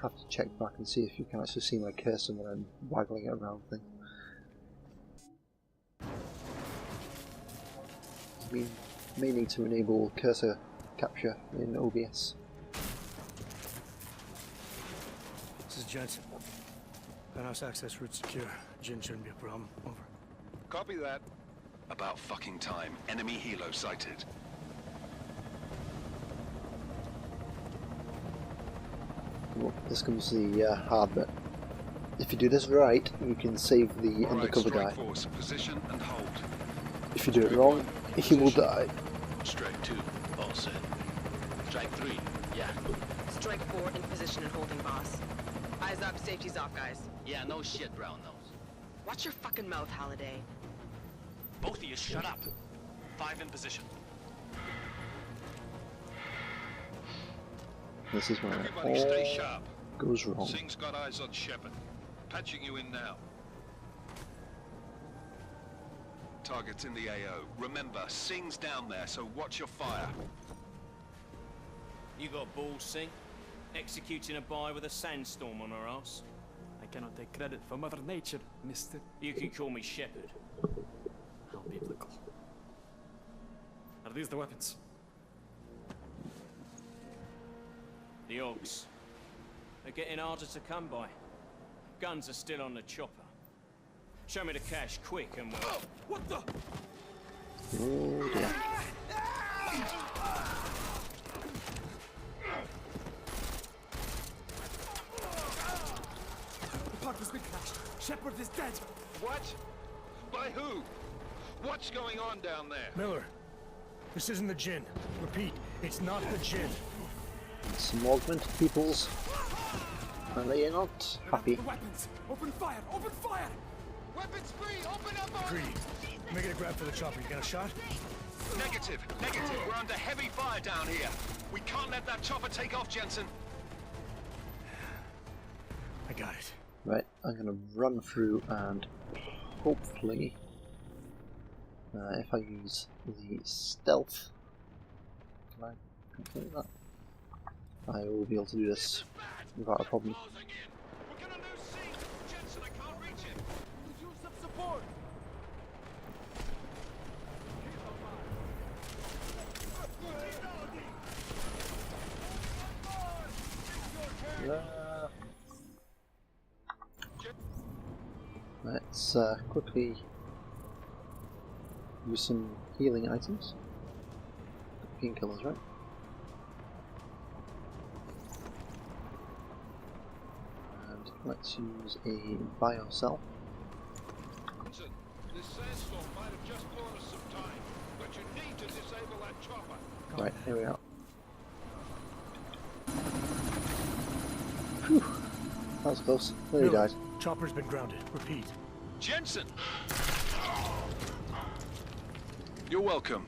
A: Have to check back and see if you can actually see my cursor when I'm waggling it around thing. We may need to enable cursor capture in OBS.
B: This is Jensen. Penthouse access route secure. Jin shouldn't be a problem. Over.
E: Copy that. About fucking time. Enemy helo sighted.
A: Well, this comes the hard bit. If you do this right, you can save the undercover guy.
E: Force, position and hold.
A: If you do it wrong, he will die.
J: Strike 2, all set. Strike 3, yeah.
K: Strike 4 in position and holding, boss. Eyes up, safety's off, guys.
J: Yeah, no shit, brown nose.
K: Watch your fucking mouth, Halliday.
J: Both of you shut up. 5 in position.
A: This is where
D: Everybody
A: it
D: stay
A: all
D: sharp.
A: goes wrong.
D: Singh's got eyes on Shepard. Patching you in now.
E: Target's in the AO. Remember, Singh's down there, so watch your fire.
L: You got balls, Singh? Executing a buy with a sandstorm on her ass?
M: I cannot take credit for Mother Nature, mister.
L: You can call me Shepard.
M: How biblical. Are these the weapons?
L: The Ogs. They're getting harder to come by. Guns are still on the chopper. Show me the cash quick and we'll...
M: What the?
A: Oh dear.
M: The park has been crashed. Shepard is dead.
D: What? By who? What's going on down there?
B: Miller, this isn't the Jinn. Repeat, it's not the Jinn.
A: Some augmented peoples. And they are not happy.
M: The weapons! Open fire! Open fire!
F: Weapons free! Open up on
B: Greedy. Making a grab for the chopper. You got a shot?
F: Negative. We're under heavy fire down here. We can't let that chopper take off, Jensen.
B: I got it.
A: Right, I'm gonna run through and hopefully, if I use the stealth, can I complete that? I will be able to do this without a problem.
F: We're gonna lose C. Jensen, I can't reach him.
M: Could use some support.
A: Let's quickly use some healing items. Painkillers, right? And let's use a bio cell.
D: Jensen, this sandstorm might have just bought us some time, but you need to disable that chopper.
A: Right, here we are. Phew, that was close. There he died.
B: Chopper's been grounded. Repeat.
E: Jensen! You're welcome.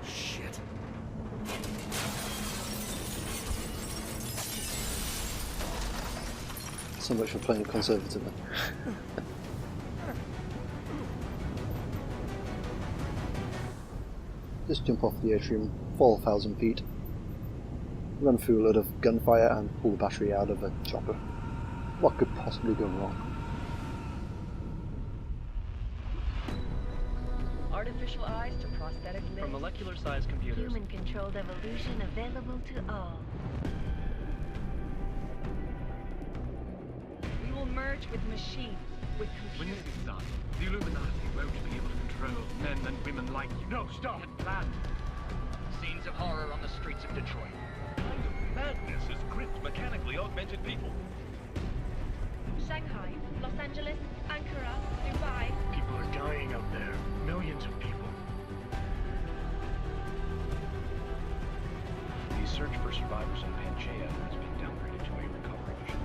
B: Shit.
A: So much for playing conservatively. Just jump off the atrium, fall 1,000 feet, run through a load of gunfire and pull the battery out of a chopper. What could possibly go wrong?
N: Artificial eyes to prosthetic limbs.
O: From molecular-sized computers.
C: Human-controlled evolution available to all.
N: We will merge with machines, with
O: When
N: computers.
O: this is done, the Illuminati won't be able to control men and women like you. No, stop! Had planned. Scenes of horror on the streets of Detroit.
F: What kind of madness has gripped mechanically augmented people?
N: Shanghai, Los Angeles, Ankara, Dubai.
B: People are dying out there. Millions of people.
O: The search for survivors in Panchaea has been downgraded to a recovery mission.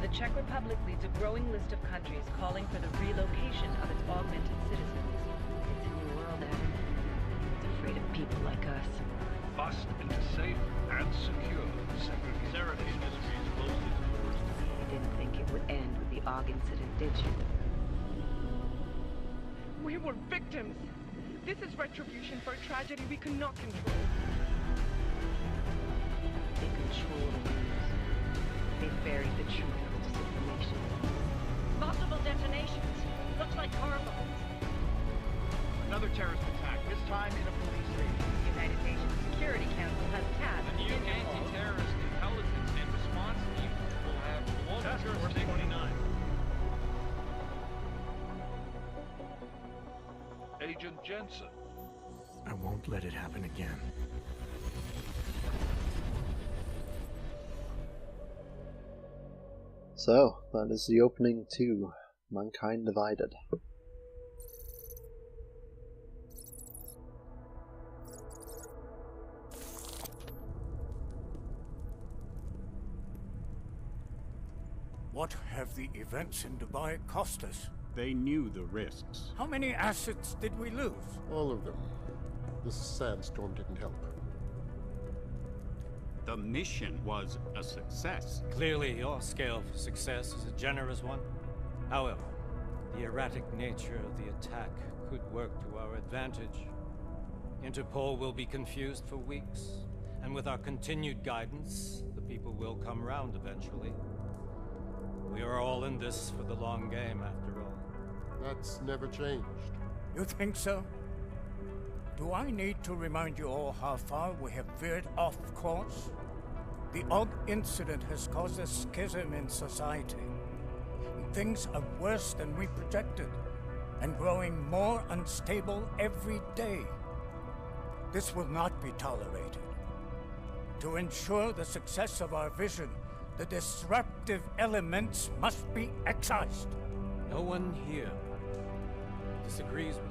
N: The Czech Republic leads a growing list of countries calling for the relocation of its augmented citizens.
C: It's a new world, Adam. It's afraid of people like us.
F: Bust into safe and secure Serenity Industries closely towards
C: You didn't think it would end with the AUG incident, did you?
K: We were victims. This is retribution for a tragedy we cannot control.
C: They control the news. They buried the truth with disinformation.
N: Multiple detonations. Looks like car bombs.
O: Another terrorist attack, this time in a police station.
N: The United Nations Security Council has tasked
O: The new anti-terrorist intelligence and response team will have global jurisdiction. 29.
D: Agent Jensen.
B: I won't let it happen again.
A: So, that is the opening to Mankind Divided.
P: What have the events in Dubai cost us?
Q: They knew the risks.
P: How many assets did we lose?
Q: All of them. This sandstorm didn't help. The mission was a success.
R: Clearly, your scale for success is a generous one. However, the erratic nature of the attack could work to our advantage. Interpol will be confused for weeks, and with our continued guidance, the people will come round eventually. We are all in this for the long game, after all.
Q: That's never changed.
P: You think so? Do I need to remind you all how far we have veered off course? The AUG incident has caused a schism in society. Things are worse than we projected, and growing more unstable every day. This will not be tolerated. To ensure the success of our vision, the disruptive elements must be excised.
R: No one here disagrees with you.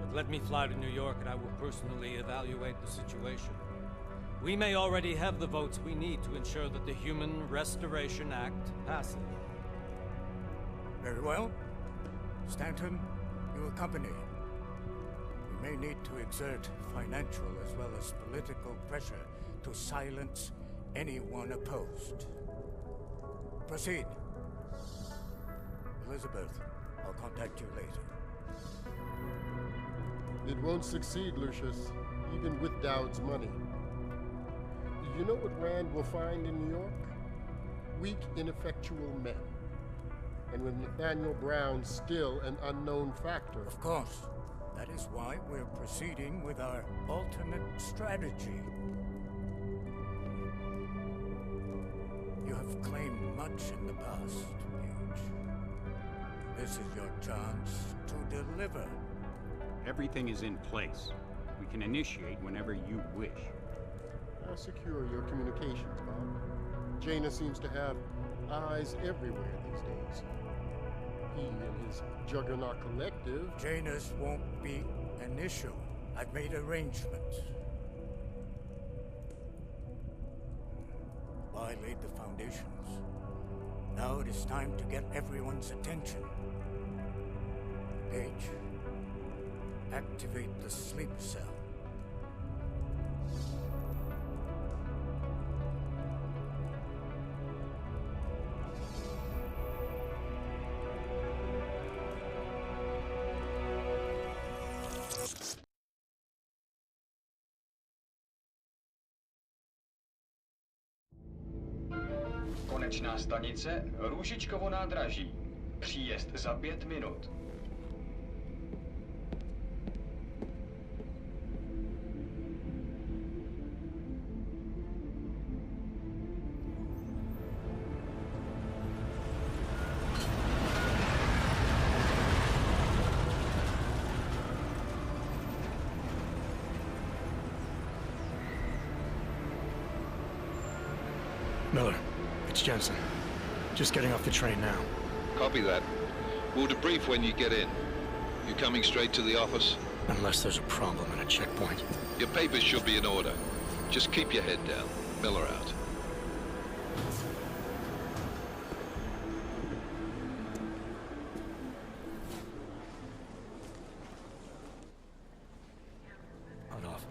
R: But let me fly to New York and I will personally evaluate the situation. We may already have the votes we need to ensure that the Human Restoration Act passes.
P: Very well. Stanton, you accompany. We may need to exert financial as well as political pressure to silence anyone opposed. Proceed. Elizabeth, I'll contact you later.
Q: It won't succeed, Lucius, even with Dowd's money. You know what Rand will find in New York? Weak, ineffectual men. And with Nathaniel Brown still an unknown factor.
P: Of course. That is why we're proceeding with our alternate strategy. You have claimed much in the past, Paige. This is your chance to deliver.
S: Everything is in place. We can initiate whenever you wish.
Q: How secure your communications, Bob? Jaina seems to have eyes everywhere these days. He and his Juggernaut Collective...
P: Janus won't be an issue. I've made arrangements. I laid the foundations. Now it is time to get everyone's attention. Paige, activate the sleep cell.
T: Konečná stanice Růžičkovo nádraží. Příjezd za 5 minut.
B: Miller, it's Jensen. Just getting off the train now.
D: Copy that. We'll debrief when you get in. You coming straight to the office?
B: Unless there's a problem at a checkpoint.
D: Your papers should be in order. Just keep your head down. Miller out.
B: Out off.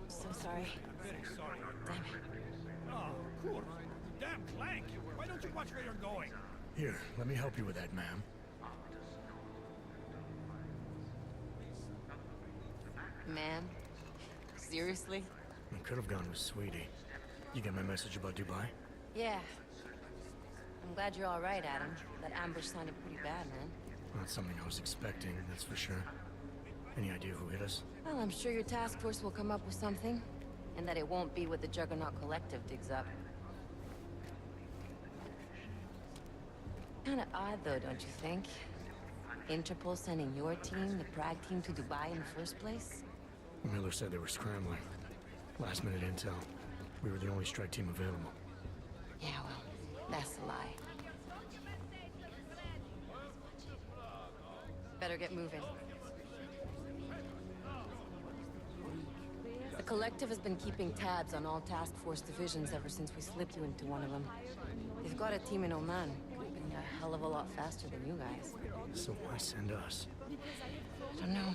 K: So sorry. Damn it.
B: Oh, cool. Damn Clank! Why don't you watch where you're going?
U: Here, let me help you with that, ma'am.
K: Ma'am? Seriously?
U: I could have gone with Sweetie. You get my message about Dubai?
K: Yeah. I'm glad you're all right, Adam. That ambush sounded pretty bad, man.
U: Not something I was expecting, that's for sure. Any idea who hit us?
K: Well, I'm sure your task force will come up with something. And that it won't be what the Juggernaut Collective digs up. Kinda odd, though, don't you think? Interpol sending your team, the Prague team, to Dubai in the first place?
U: Miller said they were scrambling. Last minute intel. We were the only strike team available.
K: Yeah, well, that's a lie. Better get moving. The Collective has been keeping tabs on all task force divisions ever since we slipped you into one of them. They've got a team in Oman. Could have been a hell of a lot faster than you guys.
U: So why send us?
K: I don't know.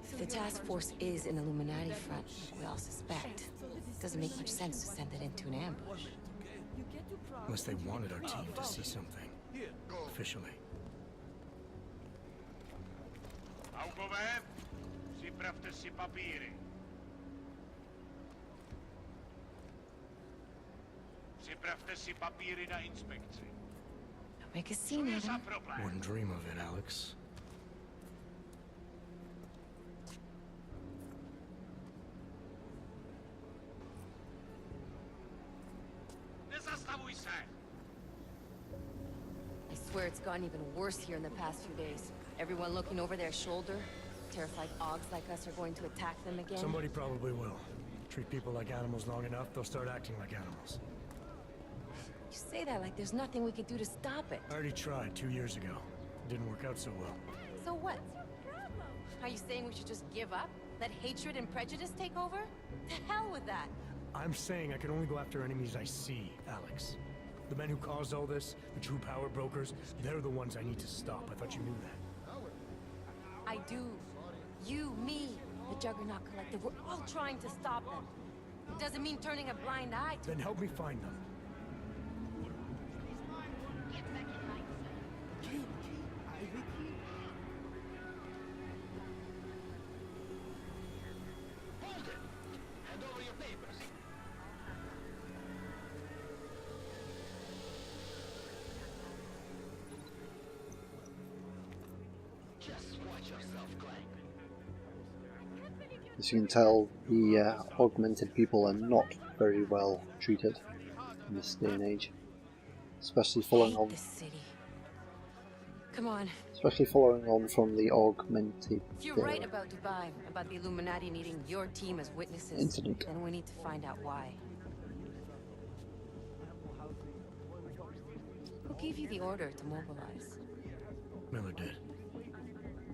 K: If the task force is an Illuminati front, like we all suspect, it doesn't make much sense to send it into an ambush.
U: Unless they wanted our team to see something. Officially.
V: Augové, připravte si papíry. Připravte si papíry na inspekci.
K: Don't make a scene, Adam.
U: Wouldn't dream of it, Alex.
V: Nezastavuj se!
K: I swear it's gotten even worse here in the past few days. Everyone looking over their shoulder. Terrified Augs like us are going to attack them again.
U: Somebody probably will. Treat people like animals long enough, they'll start acting like animals.
K: You say that like there's nothing we could do to stop it.
U: I already tried 2 years ago. It didn't work out so well.
K: So what? Are you saying we should just give up? Let hatred and prejudice take over? To hell with that!
U: I'm saying I can only go after enemies I see, Alex. The men who caused all this, the true power brokers, they're the ones I need to stop. I thought you knew that.
K: I do. You, me, the Juggernaut Collective, we're all trying to stop them. It doesn't mean turning a blind eye to...
U: Then help me find them.
J: Hold it! Hand over your papers. Just watch yourself, Clank.
A: As you can tell, the augmented people are not very well treated in this day and age, especially following on.
K: Come on.
A: Especially following on from the augmented.
K: If you're right about Dubai, about the Illuminati needing your team as witnesses,
A: incident.
K: Then we need to find out why. Who gave you the order to mobilize?
U: Miller did.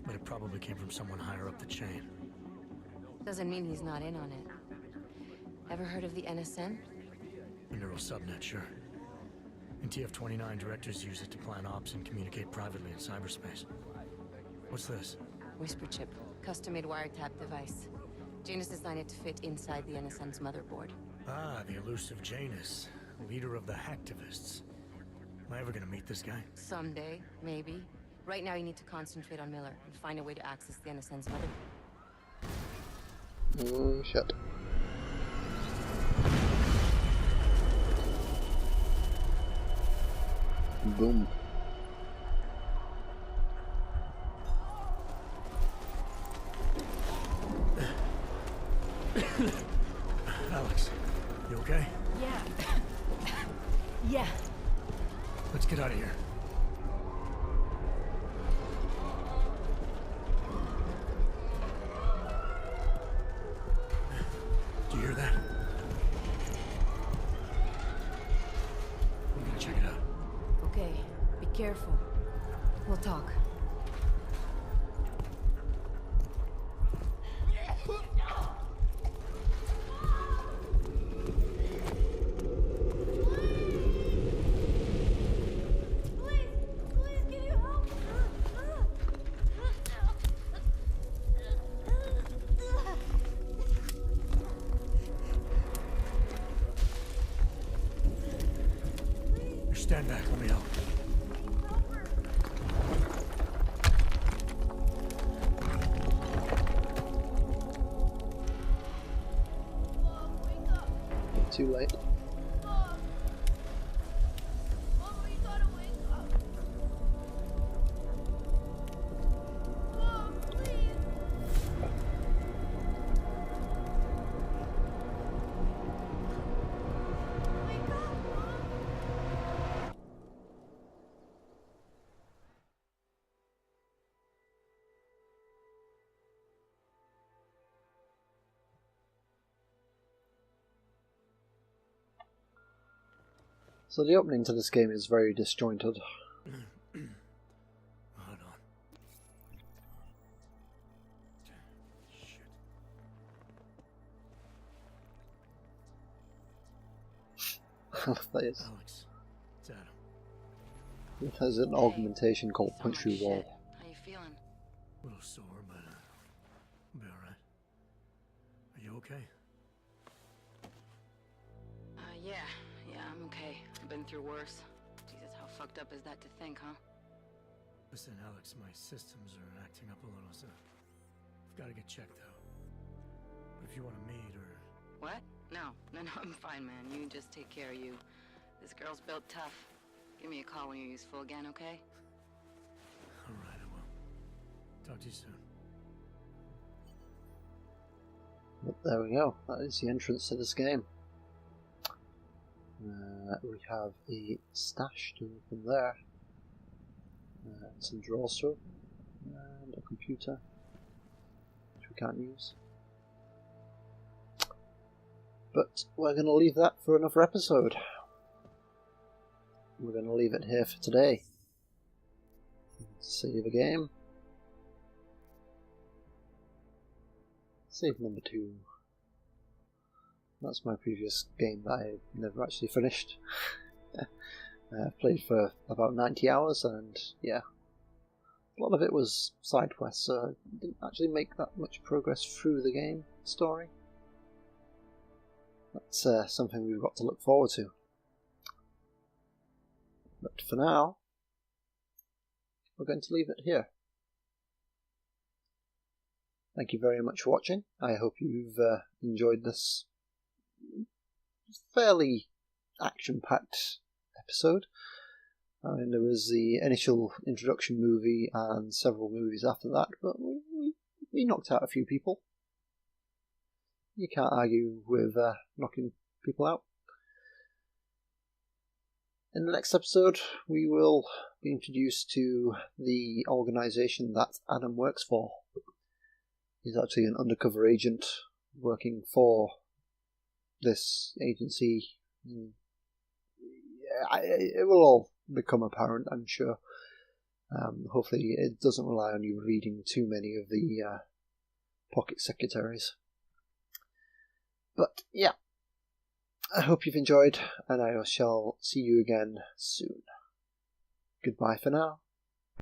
U: But it probably came from someone higher up the chain.
K: Doesn't mean he's not in on it. Ever heard of the NSN?
U: A neural subnet, sure. In TF-29, directors use it to plan ops and communicate privately in cyberspace. What's this?
K: Whisper chip. Custom-made wiretap device. Janus designed it to fit inside the NSN's motherboard.
U: Ah, the elusive Janus. Leader of the hacktivists. Am I ever gonna meet this guy?
K: Someday, maybe. Right now you need to concentrate on Miller and find a way to access the NSN's motherboard.
A: Oh, shit. Boom.
U: Alex, you okay?
N: Yeah. Yeah.
U: Let's get out of here. Do you hear that? I'm gonna check it out.
K: Okay, be careful. We'll talk.
U: Stand back, let me help.
A: Too late. So the opening to this game is very disjointed.
U: Hold on. Shit.
A: That is.
U: Alex, it's Adam.
A: It has an augmentation called Punch Through Wall.
K: How you feeling?
U: A little sore, but I'll be alright. Are you okay?
K: Yeah, I'm okay. I've been through worse. Jesus, how fucked up is that to think, huh?
U: Listen, Alex, my systems are acting up a little, so I've got to get checked out. But if you want to meet or...
K: What? No, I'm fine, man. You just take care of you. This girl's built tough. Give me a call when you're useful again, okay?
U: Alright, I will. Talk to you soon.
A: But there we go. That is the entrance to this game. We have a stash to open there, some drawers through, and a computer which we can't use. But we're going to leave that for another episode. We're going to leave it here for today. Save a game. Save number 2. That's my previous game that I never actually finished. I played for about 90 hours, and yeah, a lot of it was side quests, so I didn't actually make that much progress through the game story. That's something we've got to look forward to. But for now, we're going to leave it here. Thank you very much for watching. I hope you've enjoyed this fairly action-packed episode. I mean, there was the initial introduction movie and several movies after that, but we knocked out a few people. You can't argue with knocking people out. In the next episode, we will be introduced to the organisation that Adam works for. He's actually an undercover agent working for this agency. It will all become apparent, I'm sure. Hopefully it doesn't rely on you reading too many of the pocket secretaries. But yeah, I hope you've enjoyed, and I shall see you again soon. Goodbye for now.